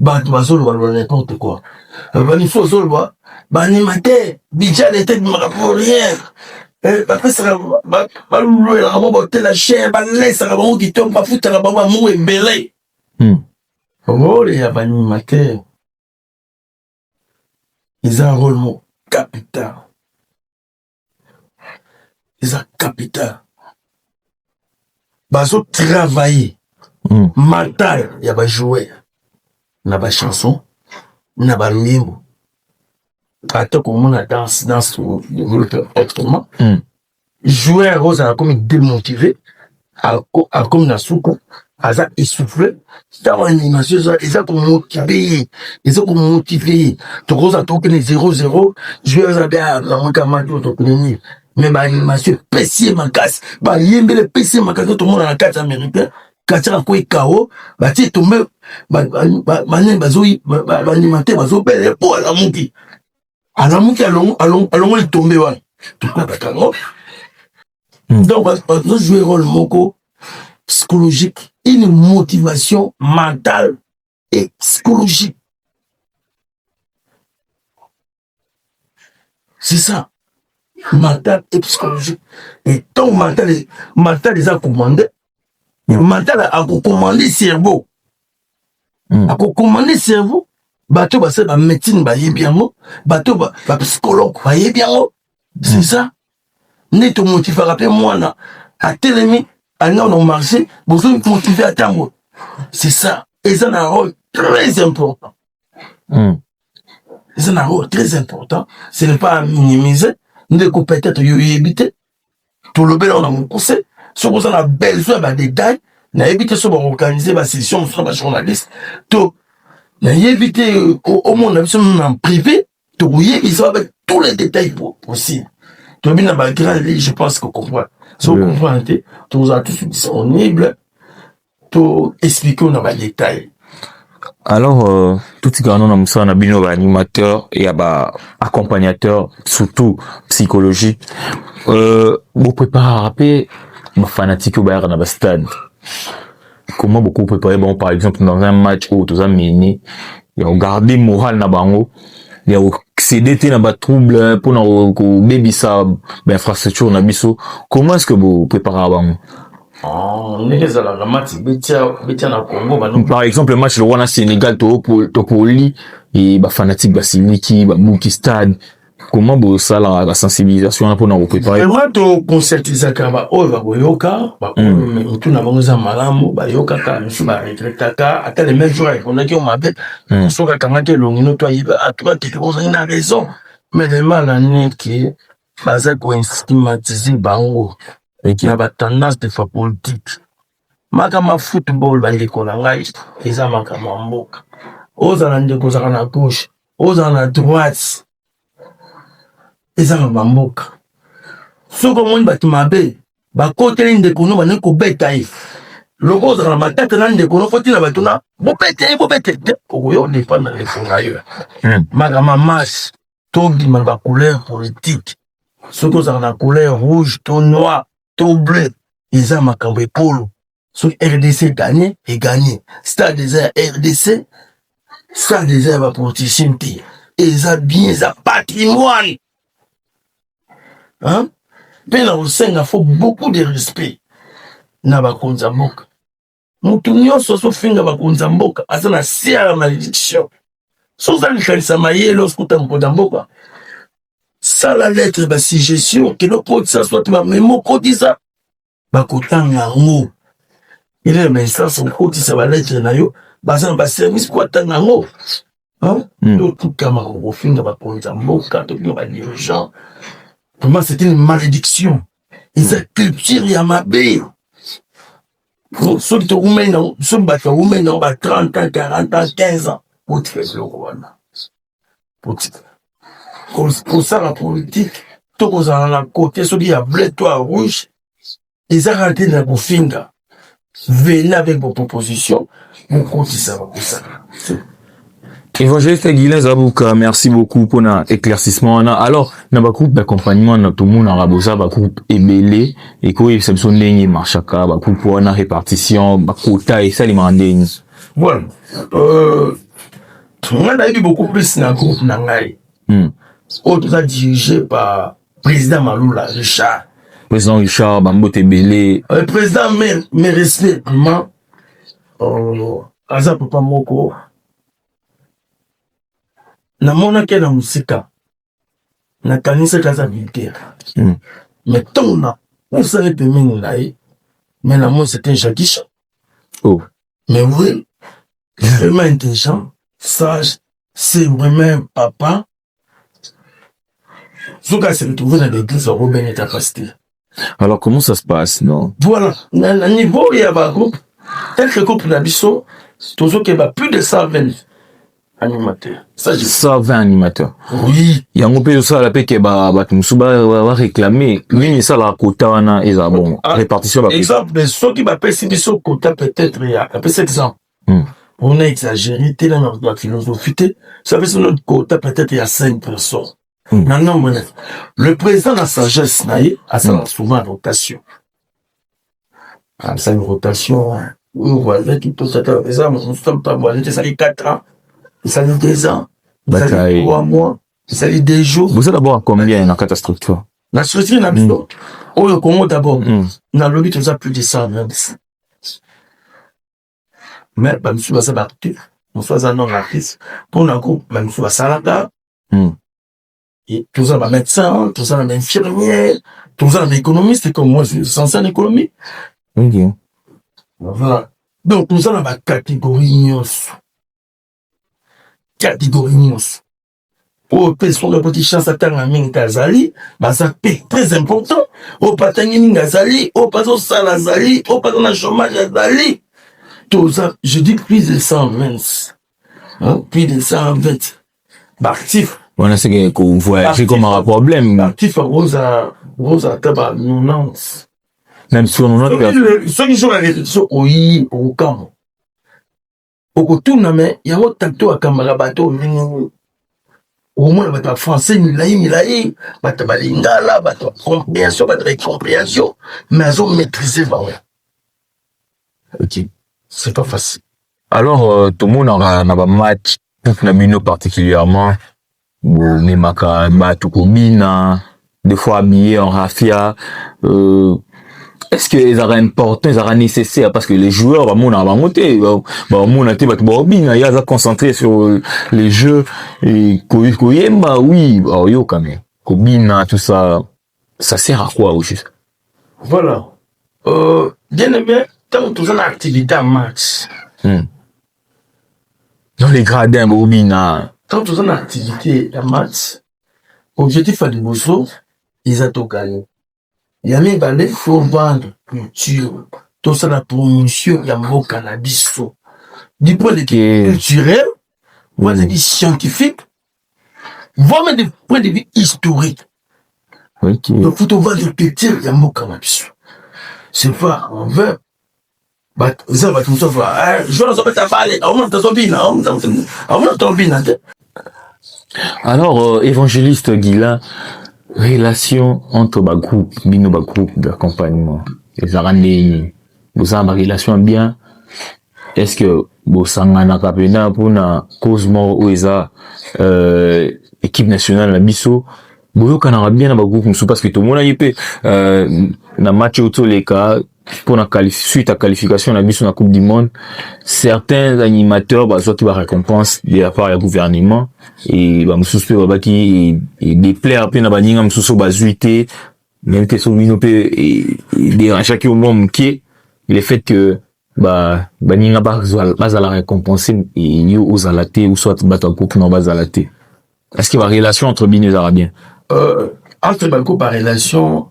ba bazolo ba n'importe quoi. Ba ni faut zolo ba animateur budget de tête ma pour rien. Ba pesa ba louer la ba la chaîne ba laisse la ba qui tombe ba foutre la ba mou embelé. Rôle ya ba animateur. Ils ont un rôle capital. Ils ont capital. Ils ont travaillé. Mental, il y a des joueurs. Il y a des chansons. Il y a des livres. Attends comment on danse autrement. Joueur, rose, comme démotivé. Comme na soukou. Aza essoufflé, dans l'animation, ils ont motivé, tu roses à token 0-0, je vais bien la mancamado, donc mais ma animation, PC ma casse, bah yembe le PC ma casse, tout le monde dans la carte américaine, kacha quoi KO, bah tu tombé, bah bazoui, bah animateur, bazo belle pour la mouki allons il tomber ouais, tout pas d'accord. Donc nous jouer rôle moko psychologique. Une motivation mentale et psychologique. C'est ça. Mental et psychologique. Et ton mental les a commandé. Mental a commandé cerveau. A commandé cerveau. Bateau va faire la médecine, va y bien. Bateau va psychologue, va y bien. C'est ça. N'est ton motif à rappeler moi, à tel ami, à non marché, vous êtes motivé à temps. C'est ça. Et ça a un rôle très important. C'est un rôle très important. Ce n'est pas à minimiser. Nous devons peut-être éviter. Tout le bien, on a mon conseil. Ce qu'on a besoin de détails, n'a évité ce qu'on organiser ma session, sur ma journaliste. Tout, n'a évité au monde, en privé, tout, ils ont avec tous les détails possibles. Tout bien, je pense qu'on comprend. Si on comprend, tout ça, tout disponible, tout expliquer dans les détails. Alors, tout ce qu'on a ça, on a bien animateur et accompagnateur, surtout psychologique. Vous préparez à rappeler, ma fanatique au Bayern dans le stade. Comment beaucoup préparer, bon, par exemple, dans un match où tout ça mené, il y a gardé moral na bango, il y a cédé na ba trouble pour na ko baby ça, infrastructure na biso. Comment est-ce que vous préparez à bango? Par exemple, le match de Rwanda Sénégal, Topoli, et fanatique Basiliki, Bouki Stade. Comment vous ça la sensibilisation pour nous préparer? Vraiment, tu conscientises que oh va boyoka, tu n'as pas besoin malamu, boyoka ka, tu vas regretter ka, à tel même jour, on a dit on m'appelle, sur la caméra que l'on nous toi à toi tu as raison, mais le mal en est qui basé pour stigmatiser bango. Et qui a la tendance de faire politique. Makama football, bandeko na ngai, eza makama mboka. Oza na ndeko zaka na gauche, oza na droite. Eza makama mboka. Soko moni batu mabe, bakoteli ndeko no bane ko beta ye. Loko oza na matata na ndeko no foti na batu na bo bete. Oyo ne pas na ndeko na yo. Makama match, to bima ba couleur politique. Soko oza na couleur rouge, to noir. Tout bleu, ils ont makambo polo. So RDC gagné et gagné. Stade des RDC, stade des airs pour Tishinti. Ils ont bien, ils ont patrimoine. Hein? Mais là, au sein, il faut beaucoup de respect. Naba Konzamboka. Moutounio, so finga ba Konzamboka. Azana siya la malédiction. So ça, ça maillé, lorsqu'on t'a Konzamboka. Ça, la lettre, bah, si gestion, que le code, ça soit, mais mon code, ça, bah, kotan, un mot. Il est, mais ça, son code, ça va lettre, nayo, bah, ça, bah, service, quoi, tant, un mot. Hein? Tout, camarade, au fin, bah, pour les amours, quand on va dire aux gens, pour moi, c'était une malédiction. Et cette culture, il y a ma bille. Ceux qui te roumènent, ceux qui te roumènent, on va 30 ans, 40 ans, 15 ans, pour te faire le Rwanda. Pour ça, la politique, tout qu'on a la côté, celui qui a bleu, toi, rouge, ils ont raté dans vos fingers. Venez avec vos propositions, mon compte, ça va pour ça. Évangéliste Guilain Zabouka, merci beaucoup pour l'éclaircissement. Alors, dans le groupe d'accompagnement, tout le monde a rabosa, le groupe Ebele, et quoi, c'est son ligne, marchaka, le groupe pour la répartition, le quota, et ça, les mandats. Voilà. On a eu beaucoup plus dans le groupe Nangaï. Autres dirigé par président Maloula Richard. Président Richard, Bambote Ebele. Président, mes respects, vraiment. Aza Papa Moko. Na mona ke na musika. Na kanisa kaza militaire. Mais tant on a, on savait pas même là. Mais la moi c'était un Jackie. Oh. Mais oui, vraiment intelligent, sage, c'est vraiment un papa. Ce gars s'est retrouvé dans l'église au Robin et capacité. Alors comment ça se passe, non? Voilà, à niveau il y a un groupe, tel que groupe d'Abisso, toujours qu'il y a plus de 120 animateurs. 120 animateurs. Oui. Il y a un peu de ça, la paix qui va réclamer. Oui, ça, la quota, wana, et ça, bon, répartition. Exemple, ceux qui m'appellent si biso quota, peut-être, il y a, après cet exemple. On a exagéré, tel dans la philosophie, ça veut dire notre quota, peut-être, il y a 5 personnes. Non, le président de la sagesse, a ça souvent en rotation. Ça une rotation, on voit tout ça, nous sommes pas, ça fait 4 ans, ça fait 2 ans, ça fait 3 mois, Ça dit des jours. Vous êtes d'abord à combien dans cette structure? La structure n'a plus. Au Congo d'abord. Dans le lobby, tout ça plus de 100 même. Mais, bah, monsieur, ça va on soit un artiste. Pour un groupe, bah, monsieur, ça là. Et tout ça, bah, médecin, tout ça, infirmier, tout ça, économiste, comme moi, je suis censé en économie. Ok. Voilà. Donc, tout ça, bah, catégorie news. Au person de petit chance à temps à Minkazali, bah, ça paie très important. Au patangi Ngazali, au paso Salazali, au paso na chômage Azali. Tout ça, je dis plus de 120. Hein, plus de 120. Actif. Voilà, c'est que vous voyagez comme un problème. Actif, Rosa Taba, non. Même si on a ceux qui sont la réduction au camp. Au retour, mais il y a un tacto à Kamarabato, au moins, le français, Milaï, Batalingala, compréhension, compréhension, mais elles ont maîtrisé, bah ouais. Ok. C'est pas facile. Alors, tout le monde a un match, pour Namino particulièrement, mais Maka, Batukobina, des fois habillé en raffia, est-ce que ils auraient important, ils auraient nécessaire, parce que les joueurs, bah, mon a monté, mon a été, bah, Bobina, ils ont concentré sur les jeux, et Koyemba, oui, bah, yo, quand même. Kobina, tout ça, ça sert à quoi, au juste? Voilà. Bien aimé, tant que tu as une activité en match. Dans les gradins, Bobina. Tant que tu as une activité en match, objectif à Liboso, ils ont tout gagné. Il y a même il faut vendre culture, tout ça la promotion, il y a un cannabis. Du point de vue culturel, point de vue scientifique, voire même du point de vue historique. Okay. Donc, faut vendre culture, il y a un cannabis. C'est pas, on veut. Ça va tout ça, je vais en parler, alors, évangéliste Guila, relation entre groupe, groupe d'accompagnement, les arandés, vous avez une relation bien, est-ce que vous sangana kapena pour na Cosmo ou équipe nationale la biso, vous kana bien na groupe parce que tout le monde a yépé na match autour les cas pour la suite à qualification la biso na Coupe du Monde, certains animateurs bah soit qui va récompense de la part du gouvernement et bah mususu ba qui et des players pe na baninga mususu bazuité même que sur minope et déranger qui au moment qui le fait que bah baninga bazala récompenser et yo ozalate ou soit bato groupe non bazalate. Est-ce qu'il y a une relation entre Bini et les Arabiens? Entre Bako par relation,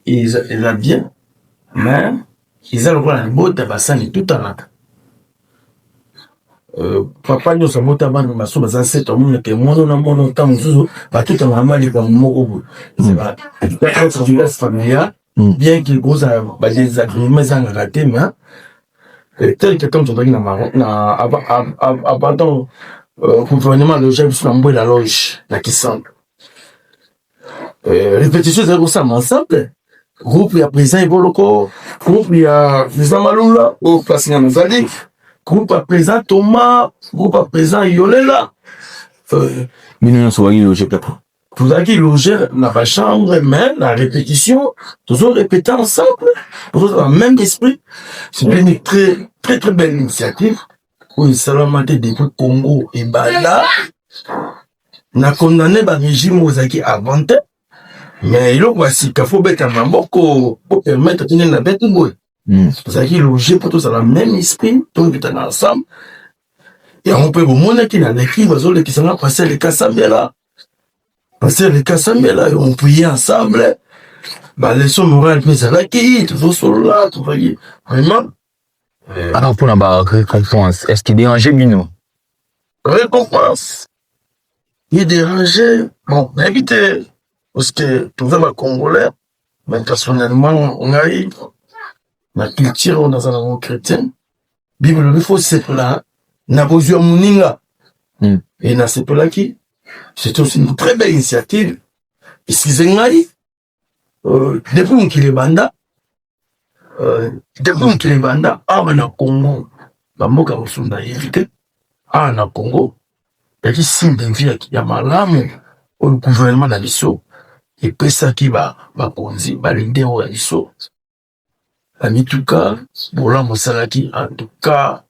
ils ont bien, mais ils ont le mot de bassin et tout en acte. Papa nous sommes notamment dans ma somme à 7 ans, que moi non mon temps pas tout en mal comme mot. C'est pas une familiale, bien qu'il cause des agréments en raté, mais tel que quand on va dans avant gouvernement le chef sur la loge, la qui semble. Répétition, c'est ça, ensemble. Groupe, il y a président Iboloko. Groupe, il y a président Maloula. Au place, il y a Nazali. Groupe, à président Thomas. Groupe, à président Yolela. Nous sommes logés peut-être. Vous avez logé dans la chambre, mais la répétition, toujours répéter ensemble. Toujours dans le même esprit. C'est une très, très, très belle initiative. Oui, Salamate depuis Congo et Bala. On a condamné le régime aux acquis avantés. Mais il voici qu'il faut mettre un mamboko pour permettre de tenir la bête de boy. C'est ça qui est logé pour tous à la même esprit, tout le temps ensemble. Et on peut vous montrer qu'il y a l'équipe, qui sont passés les Kassambela. Passer les Kassambela, et on priait ensemble. Bah, les sons morales, mais ça là qui, toujours sur là, tout va y. Vraiment. Alors, pour la récompense, est-ce qu'il dérangeait Bino? Récompense. Il dérangeait. Bon, évitez. Parce que tout le monde congolais, mais personnellement, on arrive, la culture, on a un amour chrétien. Bible, il faut c'est là, n'a pas besoin de mouninga. Et n'a c'est là qui, c'est aussi une très belle initiative. Excusez-moi, depuis mon kilébanda, on a Congo, la moka musunda évité, on a Congo, il y a qui signe de vie, il y a malamu. au gouvernement na biso et pesa ki bakonzi balide oyo ya biso amituka bola mosalaki en tout cas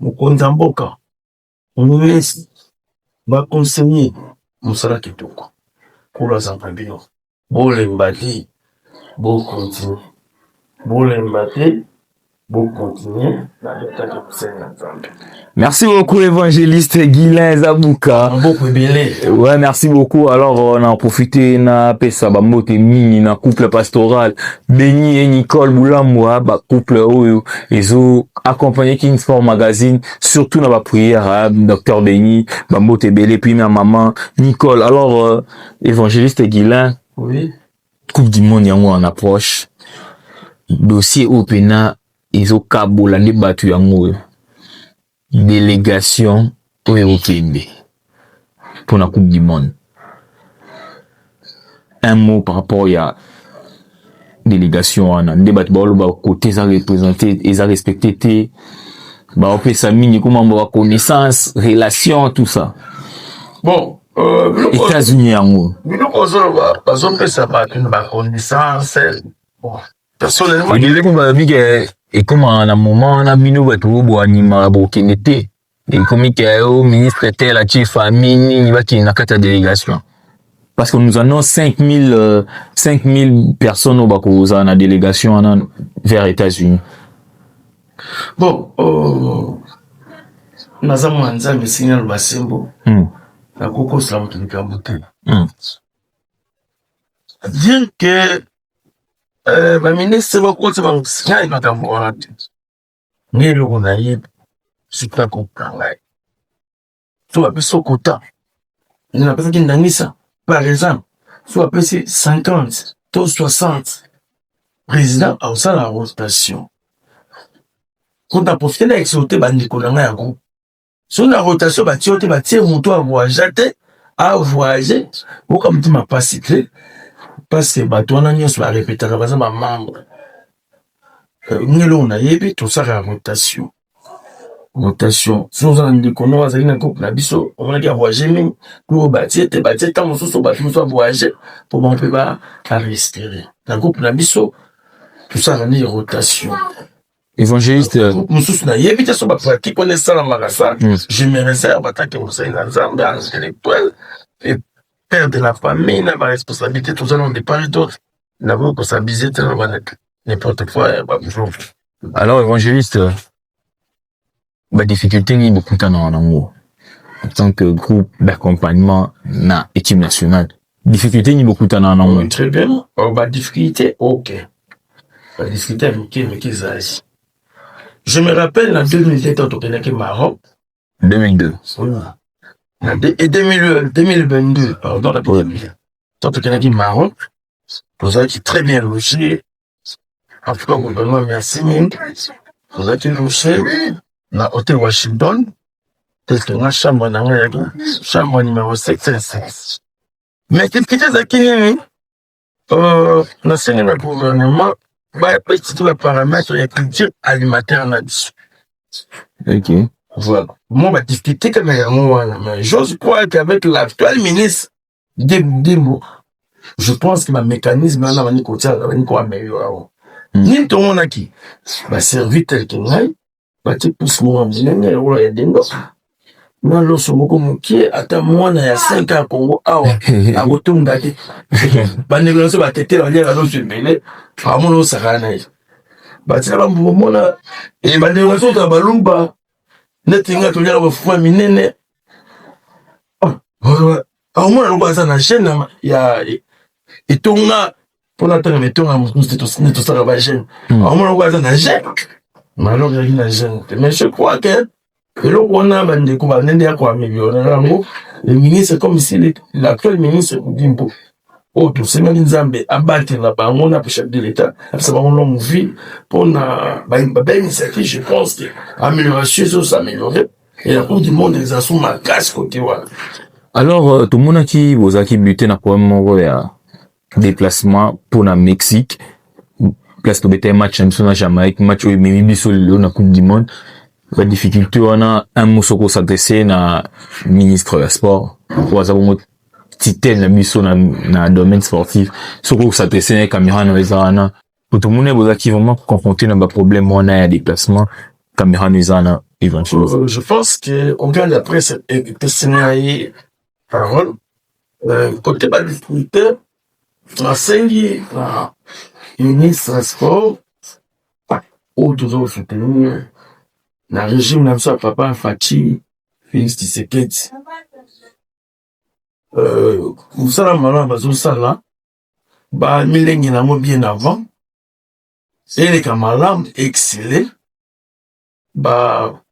mokonzi ya mboka mwesi baconseiller mosala kitoko kula zanga bino bolemba te bokontinue bolemba te bokontinue na leta ke kosenga nzambe. Merci beaucoup, évangéliste Guilain Zabouka. Ouais, merci beaucoup. Alors, on a profité na pesa ba mote mini na couple pastoral Béni et Nicole Boulamwa, ba couple oyo ezo accompagné Kingsport Magazine, surtout na ba prière docteur Béni, ba mote belé puis ma maman Nicole. Alors, évangéliste Guilain, oui, Coupe du monde yango en approche. Dossier opena ezo kabola ne batu yango. Délégation européenne pour la Coupe du Monde. Un mot par rapport à la délégation en débat côté ça représenté et ça respecté on peut ça mini comment on va connaissance relation tout ça. Bon, États-Unis en haut. Ça connaissance. Bon, personnellement, et comme en un moment on a mis nous pour animer Bokinete et comme il y a au ministre était la chef famille il va qui n'a qu'à ta délégation parce que nous annonce 5000 personnes au Bakoza na délégation vers États-Unis. Bon, nazamu anza signal basembo na koko slam tulikambote dire que ba ministre bakoze bangisinya makambo wana te ngelo kuna yibi sika kokanga so apeso kota na pesa kindangisa par exemple so apesi 50 to 60 président a aussi la rotation quand on profite d'exauter bandiko na ya groupe so na rotation batiote batie moto a voyager ou comme tu m'as pas cité parce que bato wana nyonso ba répéter baza ba membre ngelo na yebi tout ça la rotation so za ndiko no azali na couple na biso on a dit voyager même pour batie tant mosusu bato mosusu voyager pour on peut pas rester na couple na biso tout ça la rotation évangéliste mosusu na yebi te so ba pratique connaissance la magasa je me réserve attaquer mon sein ensemble intellectuel et père de la famille n'a pas responsabilité tout ça on départ d'autres n'a pas responsabilité n'importe quoi bonjour. Alors évangéliste bah difficulté ni beaucoup de temps en tant que groupe d'accompagnement na équipe nationale difficulté ni beaucoup de temps en très bien bah difficulté ok bah difficulté avec les je me rappelle en 2007 au Maroc 2002 et 2022 pardon la première tant au Maroc vous avez très bien logé en tout cas gouvernement merci vous avez logé na hôtel Washington tel que na chambre numéro 706 mais qu'est-ce que c'est qui na scène le gouvernement bah petit paramètre et culture alimentaire na biso. OK. Voilà. Moi bah difficulté quand même mais j'ose croire qu'avec l'actuel ministre Dembo je pense que ma mécanisme là va ni côté va ni quoi meilleur. Ni tout monde qui bah servir tel que ngai bah tu pousse moi mzinenge ola ya dendo. Na loso moko mokie ata mwana ya 5 ans Congo awa akotonga te banegoloso batete balia loso ebele amono sakana ye batina bambomona e banegoloso ta balumba netinga tolia bafuwa minene aomona lobaza na chaîne ya etonga pona tanga metonga mususu to sala ba chaîne aomona lobaza na chaîne malo ya na chaîne mais je crois que et là, on a des commandants qui ont amélioré le ministre, comme si l'actuel ministre Dimbo, oh, tout c'est même Zambé, abattre là-bas, on a chef de l'État, ça va on vie pour la initiative, je pense que amélioration, ça s'améliorer, et la Coupe du Monde, les assauts ma casse côté, voilà. Alors, tout le monde qui vous a buté na problème de déplacement pour la Mexique, place que bête match en la Jamaïque, match où il m'a mis sur la Coupe du Monde. La difficulté, on a un mot sur s'adresser na ministre du sport. Pour avoir titel na biso na domaine sportif soko ça te sene caméra no ezana pour tout le monde boza qui vraiment confronté na ba problème on a déplacement caméra no ezana éventuellement. Je pense que on gagne après cette scénario parole côté ba distributeur na sengi na ministre sport ou toujours soutenir na régime na ça papa Fachi Félix Tshisekedi musala mala bazosala ba milenge na mo bien avant eleka malamu excellé ba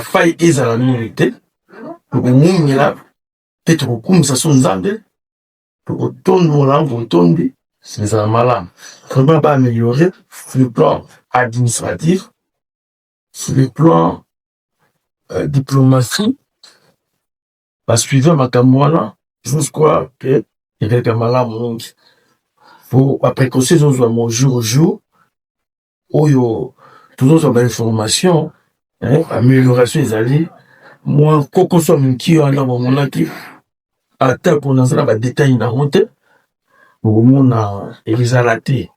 faille ezala minorité okumungela te tokokumisa so nzambe tokotondola botondi ezala malamu vraiment ba améliorer sur le plan administratif, sur le plan diplomatie, ba suivre makambo wana je crois que eleka malamu mingi faut ba précaution zozwa mo jour au jour oyo toujours ba information amélioration ezali moi koko so mingi wana bomonaki ata pour nazala ba détail na honte bomona ezala te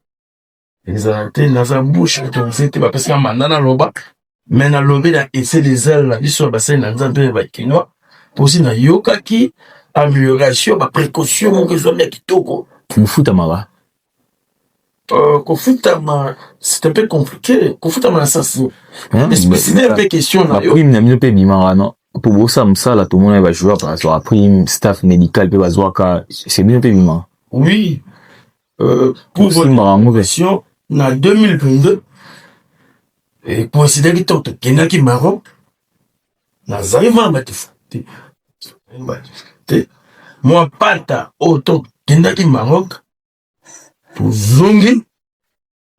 naza bouche to c'était ba parce que manana loba mais na lobé na essayer des ailes la biso ba sai na nzambe ba kinwa aussi na yokaki amélioration ba précaution mo que zo mia kitoko Mufutama Kofutama c'est un peu compliqué Kofutama ça c'est un peu question na prime na mino pe bimara non pour bossa msala tout le monde va jouer par rapport à prime staff médical pe bazwaka c'est bien pe bimara oui pour votre question na 2022 et considérer que kenaki Maroc na zaiva batifute moi pata auto kenaki Maroc pour zongi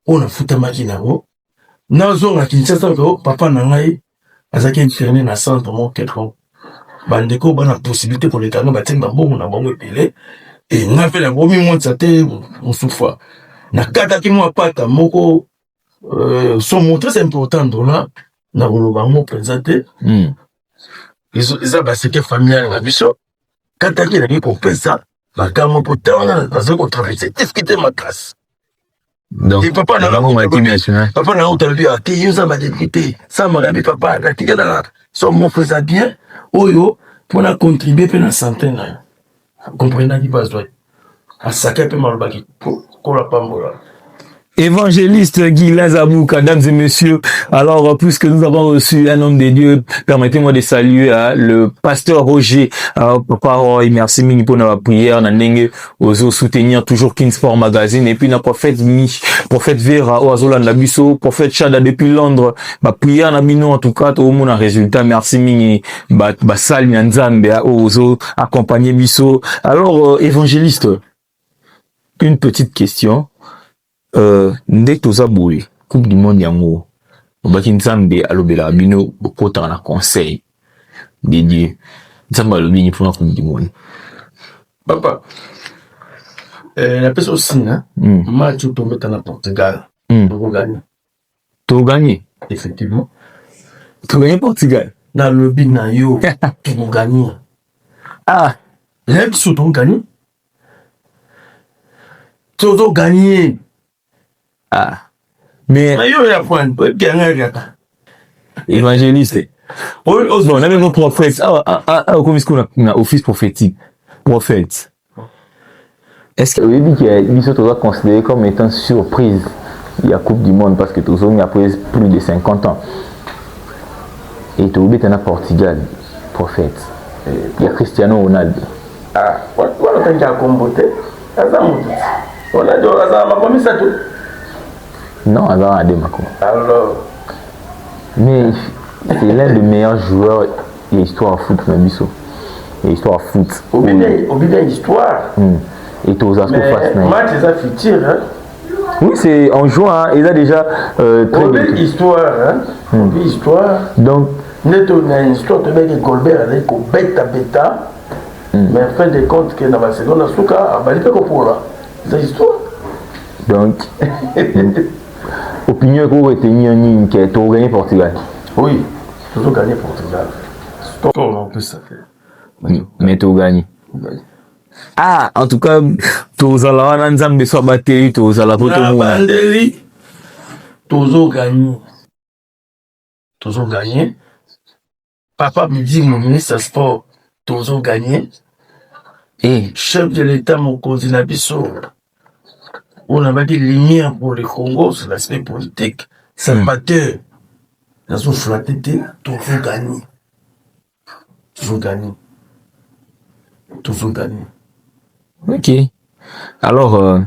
on a futamaki nango na zonga Kinshasa ko papa na ngai azaki infirmier na centre mo quelconque bandeko bana possibilité pour les tanga batenga bongo na bango epele et nga pe la gomi monta te on souffre na kata ki mo pata moko son mot très important là na boloba mo présenté ils a baseke familial na biso kata ki na ki ko pesa bakamo potana bazoko traverser discuter ma classe donc papa na papa na utalibi ati yuza ba député ça m'a rabbi papa na tika na son mot faisait bien oyo pour na contribuer pe na santé na comprenez qui passe à saquer pe malobaki ko la pambola. Évangéliste Guilain Zabouka, mesdames et messieurs, alors puisque nous avons reçu un homme de Dieu, permettez-moi de saluer le pasteur Roger, papa, merci mini pour notre prière, nanenge, ozo soutenir toujours Kinsport Magazine, et puis notre prophète prophète Vera, oazola nabiso, prophète Chada depuis Londres, ma prière nabino en tout cas, tout le monde a résultat, merci mini, sal nyanzambe, ozo accompagner biso. Alors, évangéliste, une petite question. Ndek toza boye coupe du monde yango obaki nzambe alobela bino bokota na conseil de Dieu nzambe alobi ni pour la coupe du monde papa la personne aussi match tombé dans Portugal to gagner effectivement to gagner Portugal na lobby na yo to gagner les sous to gagner to gagner mais évangéliste bon on a même un prophète comme est-ce qu'on a un office prophétique prophète est-ce que vous dit que Bissot doit considérer comme étant surprise il y a Coupe du Monde parce que tout ça il y a plus de 50 ans et tout le temps Portugal prophète il y a Cristiano Ronaldo voilà quand il y a combattu on a dit on a mis ça tout. Non, alors Ademako. Alors. Mais c'est l'un des meilleurs joueurs de l'histoire foot, Nabiso. L'histoire foot. Au bien histoire. Et tous as face. Match ils a futur hein. Oui, c'est en jouant, il a déjà très bien histoire hein. Histoire. Donc neto na histoire de mec Colbert avec ko beta mais en fin de compte que dans la seconde souka abalika ko pour là. C'est histoire. Donc opinion que vous retenez ni que tu as gagné Portugal. Oui, toujours gagné Portugal. Stop en plus ça fait. Mais tu as gagné. Ah, en tout cas, tozala wana nzambe so bateli tozala po na tomona. bandeli tozo gagné. Papa me dit mon ministre sport tozo gagné. Eh, Chef de l'État mokonzi na biso on a dit lumière pour le Congo sur l'aspect politique. Salvateur nazo flatter tozo gagné. Tozo gagné. ok. Alors,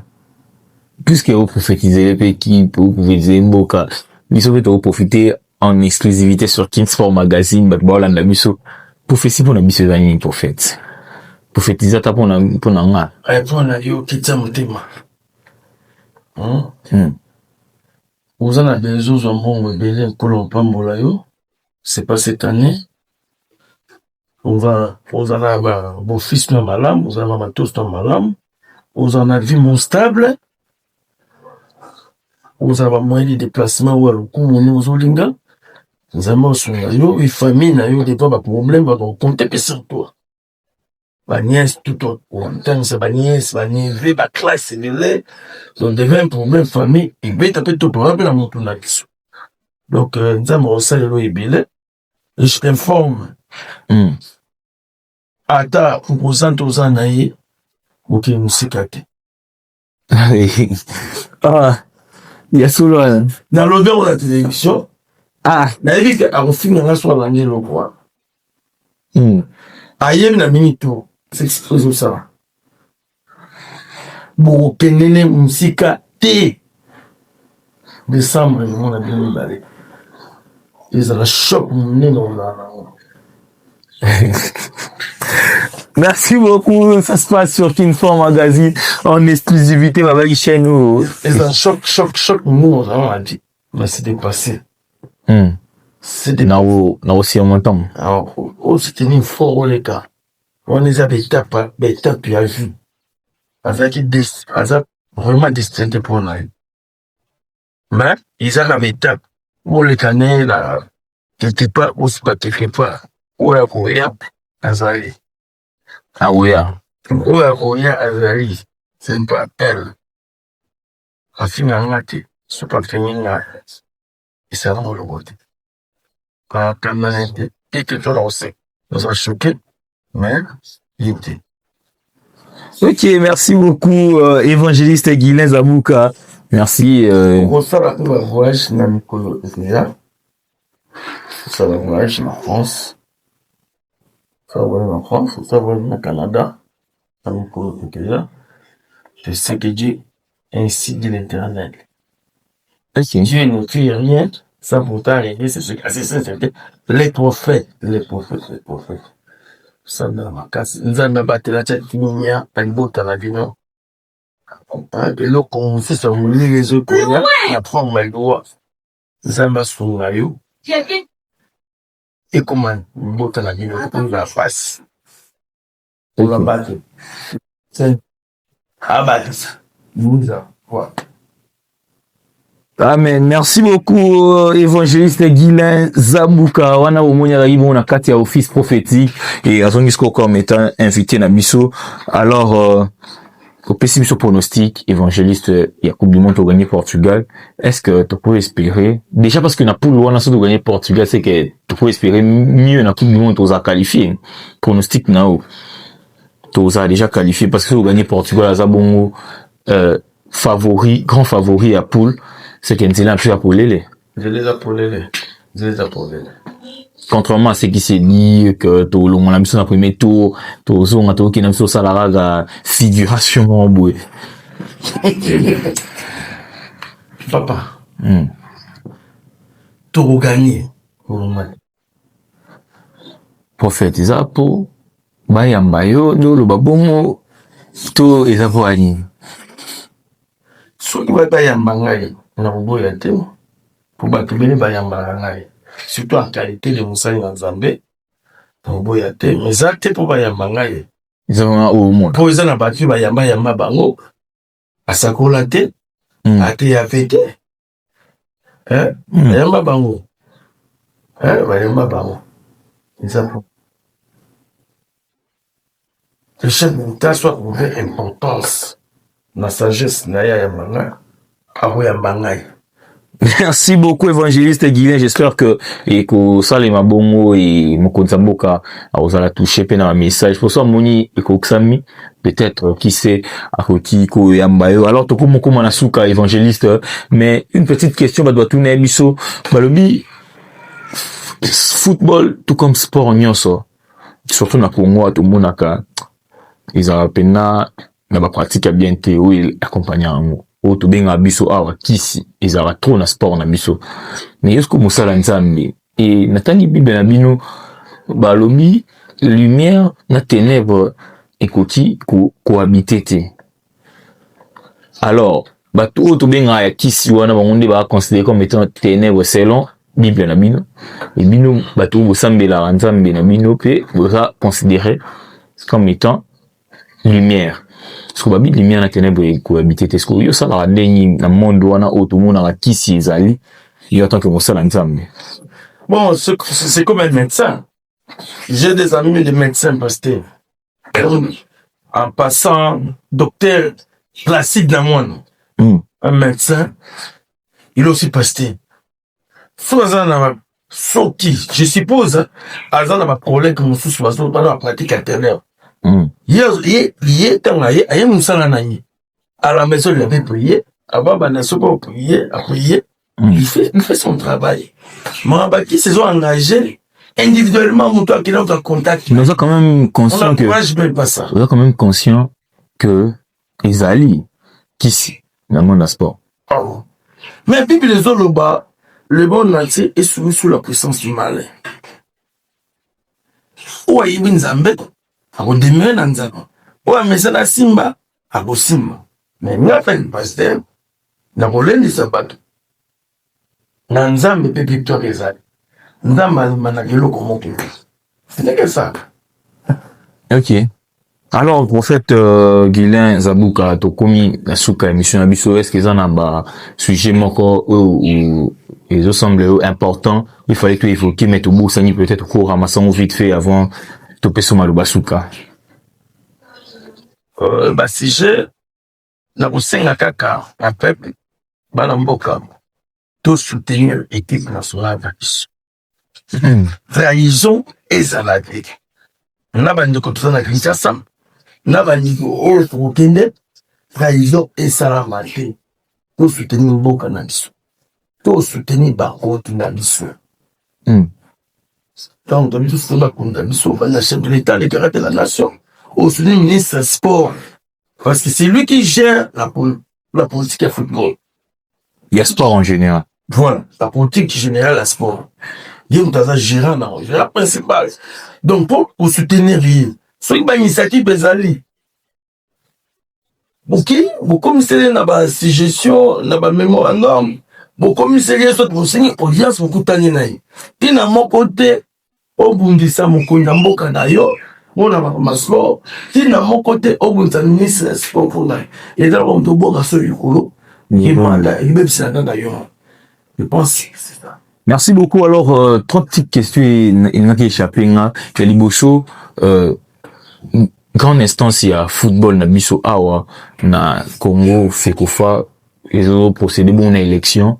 puisque vous prophétisez l'équipe, vous prophétisez Mboka, biso peut vous profiter en exclusivité sur King Sport Magazine, but bon, là, biso, prophétie pour la biso zani prophète. Prophétiser ta pour nga. Répondre yo kitsa motema. Vous en avez besoin de mon bébé Pambola yo. C'est pas cette année. On en avoir vos fils de malam, vous en avoir tous de malam. Vous en avez vie mon stable. Vous avez moyen de déplacement ou le coup aux olinga. Vous avez sur yo, une famille na yo des pas problème va donc compter que sur toi. Ma nièce tout autre. On t'aime c'est ma nièce, ma neveu, ma classe c'est les. Donc devient un problème famille et ben taper tout pour rappeler mon tour là-dessus. Donc nous avons ça le ebile. Je t'informe. Ata composant aux anaï. Ok, musikate. Ah, il y a solo. Dans l'odeur de la télévision. Ah, na yebi ke akofingaka nga so alandi eloko ayebi na minito ezosala bokokendene mosika te décembre emona bino mibale ezala shop monene ozala nango. merci beaucoup. Ça se passe sur Kinfor Magazine en exclusivité avec chaîne ou. ezala choc monene ozala na vie mais c'est dépassé. C'était na aussi en montant. Alors, c'était une fort les gars. On les a d'étape tu as vu. Avec vraiment distinct pour nous. Mais, ils ont la étape. Où les canets, là, quelque part, ou c'est pas quelque part. Où est Koya, Azali. Ah oui, Où est Koya, Azali. C'est pas elle. La fille n'a rien été. C'est pas fini là. Et ça va le côté. Quand on a été, quelque chose aussi. Nous a choqué. Mais, il était. Ok, merci beaucoup, évangéliste Guylain Zabouka. Merci. Ça va un voyage dans Mikolo déjà. Ça va un voyage en France. Ça va un voyage en France. Ça va un au Canada. Dans Mikolo déjà. Je sais que Dieu ainsi dit l'Éternel. Ok. Dieu ne fait rien sans pourtant arriver. C'est ce que c'est les prophètes. Ça dans ma casse. Nous avons battu la tête mignonne. Pas une botte à la vie, non. eloko mosusu amoni réseau koya na forme ya loi nzambe asunga yo ekoma mbota na bino eza pasi ola bato abatisa buza voilà. Amen. Merci beaucoup, évangéliste Guylain Zabouka. Wana omoni azali bon na kati ya office prophétique et azongi comme étant invité na biso. Alors, au pessimiste pronostic, évangéliste, il y a Coupe du Monde au gagner Portugal. Est-ce que tu peux espérer, déjà parce que na poule on a surtout gagné Portugal, c'est que tu peux espérer mieux na Coupe du Monde aux a qualifié. Pronostic now, tu as déjà qualifié parce que au gagner Portugal, azabongo, favori, grand favori à poule, c'est qu'il y a un peu à pouler. Je les appelé. Contrairement à ce qui s'est dit que tout le monde a mis sur le premier tour, tout le monde a mis sur la figuration en bout. Papa. Tout gagné. Prophète Isapo, Bayambayo, le babongo, tout Isapo ani. Soki bayamba ngai na koboya te po bato bene bayambaka ngai surtout en qualité de mosali na nzambe na koboya te mais eza te mpo bayamba ngai mpo eza na bato bayamba bango asakola te ateya pe te bayamba bango eza po le chef d'État soit trouvé importance na sagesse na ya manga aho ya bangai. Merci beaucoup, évangéliste Guilain. J'espère que ça les mabongo et mokonzamboka a la toucher pena un message. Pour ça, moni et koksami, peut-être, qui sait, à koti ko yambayo. Alors, toko moko manasuka, évangéliste. Mais une petite question, bah, doit tourner biso. Balobi, football, tout comme sport, nyonso. Surtout na Congo, tout le monde a, ils ont pena, na ba pratique bien théo, il accompagne en to benga biso awa kisi ezara trop na sport na biso mais yesko musala nzambe et natani bible na bino balobi lumière na ténèbres ekoti cohabiter te alors bato to benga ya kisi wana bangonde ba considérer comme étant ténèbres selon bible na bino et bino bato bosambela nzambe na bino pe boza considérer comme étant lumière. Est-ce que babi lumière na ténèbres et cohabiter est-ce que yo ça la ndeni na monde wana auto mona la kisi ezali yo en tant que mosala nzambe. Bon, c'est comme un médecin. J'ai des amis de médecins pasteurs. En passant docteur Placide Namoine, un médecin, il est aussi pasteur. Je suppose, Azan a un problème que nous sommes dans la pratique intérieure. À la maison, il avait prié. Avant, il fait son travail. Marabaki se sont engagés individuellement, toi qui est en contact. Nous sommes quand même conscients que. Même pas ça. Nous sommes quand même conscients que Isali, qu'ici, dans le monde du sport. Oh. Mais puis les autres là-bas, le monde entier est soumis sous la puissance du mal. Ou à Ibn Zambé, à redémarrer dans Zambé. Ou à Messana Simba, à Simba. Mais il y a fait un pasteur, n'a pas l'air de sabat. Dans Zambé, peut victoire Isali. Zambé, managelo comme tout. Ce n'est que ça. Ok. Alors, prophète Guilain Zabouka, Tokomi, la souka émission Abisso, est-ce qu'ils en ont un sujet moko ou ils semblent importants, il fallait tout évoquer, mais tout beau, ça n'y peut-être au cours ramassant vite fait avant Topé Somalouba souka. Sujet, na kusenga kaka, un peuple, banamboka, tout soutenir l'équipe nationale d'Abisso. Trahison et salade. Na bandi ko tuzana Kinshasa. Na bandi ko oyo kende trahison et salamate. Tout soutenir mboka na biso. Tout soutenir bango na biso. Donc de biso c'est pas comme biso va na chef de l'État le caractère de la nation. Au soutenir ministre sport parce que c'est lui qui gère la politique de football. Il y a sport en général. Voilà, la politique générale la sport. Il y a un gérant dans la principale. Donc, pour soutenir, c'est une initiative bezali. Ok, vous commissaire n'a pas suggestion, n'a pas mémorandum. Vous commissaire soit pour signer audience pour coûter naï. Ti na mon côté, au bundisa mon koina mboka na yo, mon na ma sport. Ti na mon côté, au bundisa ministre sport pour naï. Et dans le monde boka so yukolo, il manda, il même c'est d'ailleurs. Je pense que c'est ça. Merci beaucoup. Alors, trois petites questions, il n'a échappé, il y a Libocho, grande instance, il y a football, na biso awa, na Congo, Fekofa, ils ont procédé bon à élection,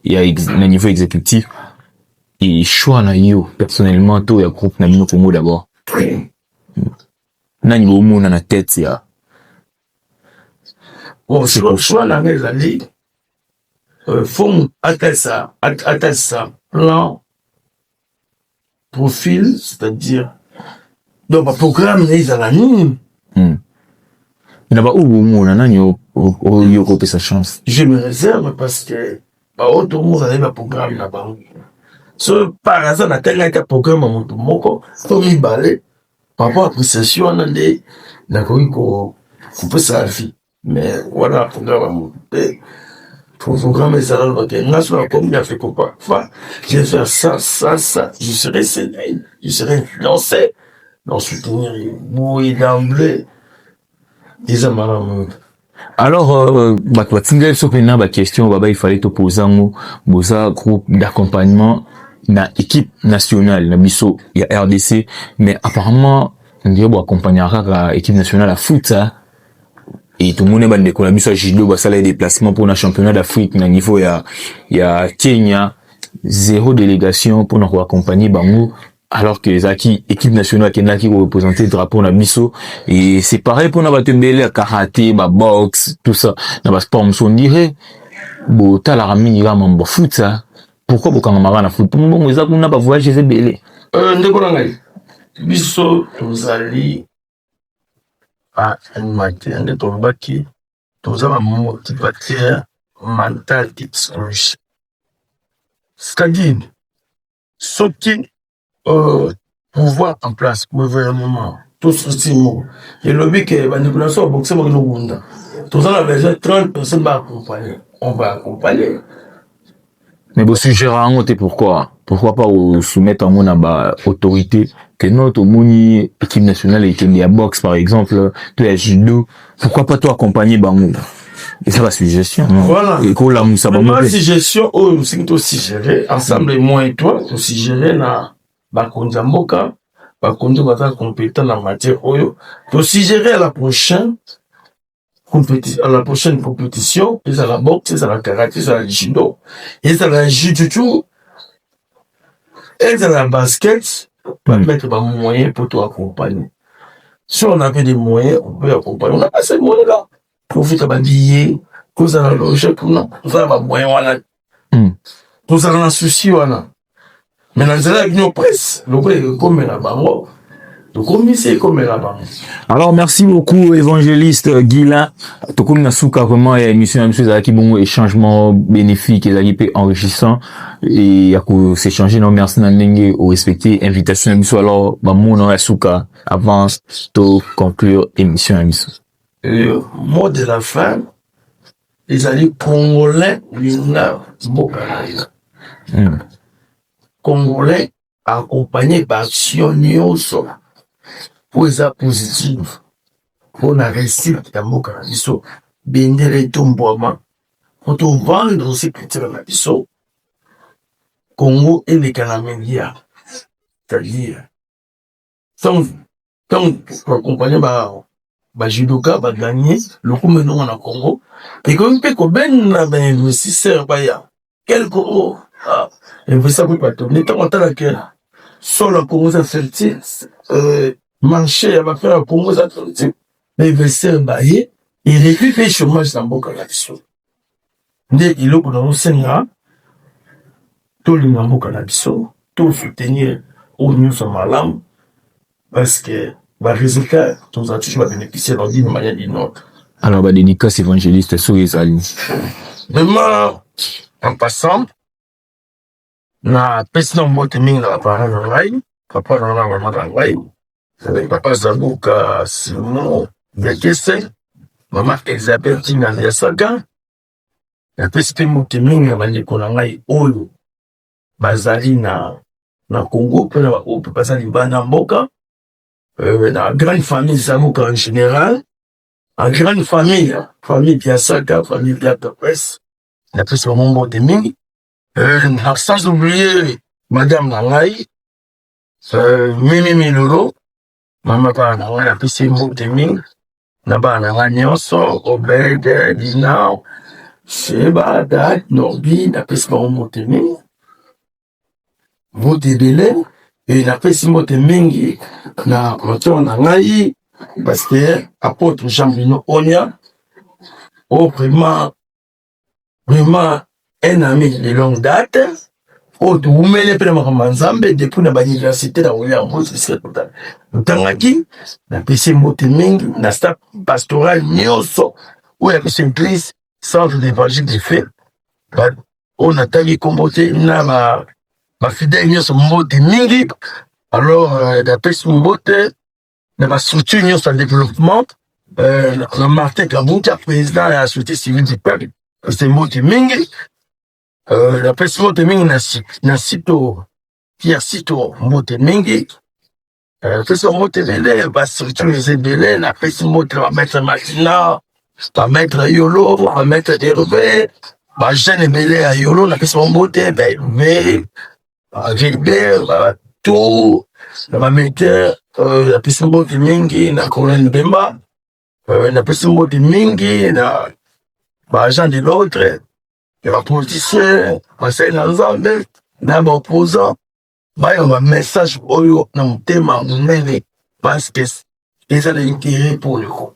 il y a un niveau exécutif, et choix na yo, personnellement, tout, il y a groupe na bino Congo d'abord. Na niveau mou, na tête, il y a. Bon, choix na la ligue. Font atteindre ça, plan, profil, c'est-à-dire, donc, un programme, les anonymes. Il n'a pas où sa chance. Je me réserve parce que, autre monde, on a un programme là-bas. Ce, par hasard, on a tel un programme à mon moko, comme il balait, par rapport à l'appréciation, on a des, qu'on peut sa vie. Mais, voilà, programme à mon programme est là, comme il a fait quoi. Enfin, je vais faire ça, je serai célébré, je serai influencé, dans soutenir, oui, d'emblée, disons, madame. Alors, question, il fallait te poser un groupe d'accompagnement, na équipe nationale, na biso, il y a RDC, mais apparemment, ndio accompagner kaka équipe nationale à foot ça. Et tout le monde est bandé la à judo bah ça les déplacements pour un championnat d'Afrique na niveau ya Kenya, zéro délégation pour nous accompagner bango alors que les équipe nationale qui représenter le drapeau na biso et c'est pareil pour na batembele karaté, ba boxe, tout ça. Na ba sport on dirait bo tala ramini ga mambo foot ça. Pourquoi bokanga na foot? Pour moi ça qu'on n'a pas voyagé c'est belé. Ndeko na ngai. Biso tozali à animateur nde tolobaki toza ba motivateur mental et psychologique. C'est-à-dire soki pouvoir en place gouvernement tout ceci mot et le but que bandeko na so boxe mo ngunda toza na besoin 30 personnes ba accompagner, on va accompagner. Mais vous suggérez pourquoi pas soumettre en mon autorité que notre moni équipe nationale et qu'il y a boxe par exemple, tu es judo, pourquoi pas toi accompagner Bango? Et ça va suggestion. Voilà. Et qu'on l'a moussa Bango. Ma suggestion, nous c'est aussi gérer ensemble moi et toi, aussi gérer na bakonza mboka, bakonza bata compétent en matière oyo, aussi gérer à la prochaine compétition, et ça la boxe, et ça la karaté, ça la judo, et ça la jiu-jitsu, et ça la basket, pour mettre des moyens pour toi accompagner. Si on avait des moyens, on peut accompagner. On n'a pas ces moyens-là. Pour faire des billets, pour ça la loger, pour nous, pour faire des moyens, pour ça la souci, voilà. Mais dans la union presse, le vrai, comme la barre, alors merci beaucoup évangéliste Guilain tokomi na suka vraiment ya émission ya monsieur qui bon échangement bénéfique et qui enrichissant et ya ko s'échanger non merci na ndenge au respecter invitation ya biso alors ba mona ya suka avant de conclure émission ya biso. Mot de la fin les alliés congolais congolais accompagnés par Sionioso pour les positifs, pour la réussite de la biso, bendele tombouama, pour tout vendre aussi culture la biso, Congo et les Canamélia. C'est-à-dire, quand accompagner ba judoka ba gagner, le coup maintenant en Congo, et comme peut qu'on ben investisseur ba ya, quel Congo, investisseur pour pas tourner, tant on la que, sur la Congo ça fertile, marché va faire un Congo ça fertile, mais investisseur ba y, il récupère le chômage dans beaucoup la biso. Dès qu'il est pour nous senga, tout le monde beaucoup la biso, tout soutenir au nous sommes malam, parce que le résultat, tous a toujours bénéficié d'une manière ou d'une autre. Alors, bah, dédicace évangéliste sur les alliés. Vraiment, en passant, na personne mbote mingi na parents na ngai, papa na ngai, maman na ngai, papa Zabuka Simon Bekese, maman Isabelle Tinga Ndiasaka, na pesi mbote mingi na bandeko na ngai oyo bazali na Congo, pe na baope bazali bana mboka, la grande famille Zabuka en général, en grande famille, famille Biasaka, famille Biatopes, la pesi mbote de mingi, sans oublier Madame Nangai, Mimi Miloro, Maman Nangai, la pisi mbote ming, Naba Nangai Nyonso, Obed, Dina, Sheba, Dad, Norbi, la pisi mbote ming, Mbote Bele, et la pisi mbote mingi, na Moto Nangai, parce que apôtre Jean-Bruno Onia, oh vraiment, un ami de longue date, oh, tu m'as dit Manzambe depuis l'université de William Moses. Tangaki, la PC Moteming, la staff pastorale Nyoso, où il y a une église, centre d'évangile de fait. On a tagué comboté, ma fidèle Nyoso Moteming, alors la PC Moté, la structure Nyoso en développement, le Martin Kabouka, président de la société civile du peuple, c'est Moteming. La personne de mingi na sito Pierre Sito mote mingi personne mote belé va structurer belé la personne mote va mettre Martina va mettre Yolo va mettre Derobé va jeune belé à Yolo la personne mote ben mais Gilbert tout na bameter napesi mbote mingi na Colonel Bemba, napesi mbote mingi na baagent de l'ordre, bapoliticien basali na Nzambe na baopposant bayo bamessage oyo na motema monene parce que eza na intérêt pour le groupe.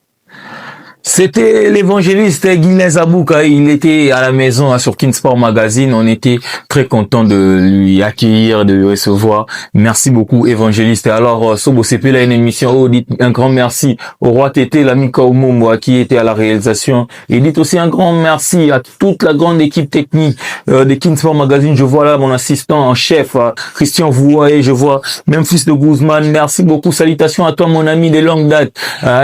C'était l'évangéliste Guinness Abouka. Il était à la maison sur Kinsport Magazine. On était très content de lui accueillir, de lui recevoir. Merci beaucoup, évangéliste. Alors, Sobo CP, là, une émission. Dites un grand merci au roi Tété, l'ami Kaumombo, qui était à la réalisation. Et dites aussi un grand merci à toute la grande équipe technique de Kinsport Magazine. Je vois là mon assistant en chef, Christian Vouaé. Je vois Memphis de Guzman. Merci beaucoup. Salutations à toi, mon ami de longue date.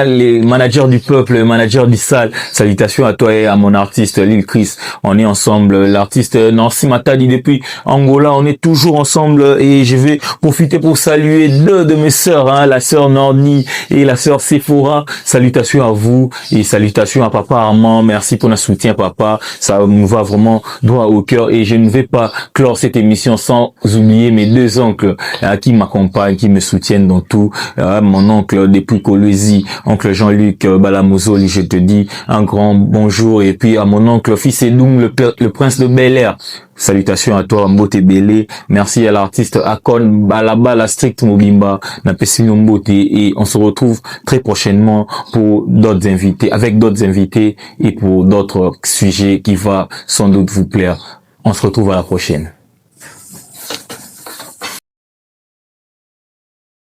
Les managers du peuple, les managers du salle. Salutations à toi et à mon artiste Lil Chris. On est ensemble. L'artiste Nancy Matadi depuis Angola. On est toujours ensemble et je vais profiter pour saluer deux de mes sœurs, la sœur Norni et la sœur Sephora. Salutations à vous et salutations à papa Armand. Merci pour notre soutien, papa. Ça nous va vraiment droit au cœur et je ne vais pas clore cette émission sans oublier mes deux oncles qui m'accompagnent, qui me soutiennent dans tout. Mon oncle depuis Kolwezi, oncle Jean-Luc Balamozoli, je te dis un grand bonjour, et puis à mon oncle fils Edoum, le prince de Bel-Air. Salutations à toi, Mbote Belé. Merci à l'artiste Akon Balaba, la Strict Mobimba, Napesino Mbote, et on se retrouve très prochainement pour d'autres invités, avec d'autres invités et pour d'autres sujets qui va sans doute vous plaire. On se retrouve à la prochaine.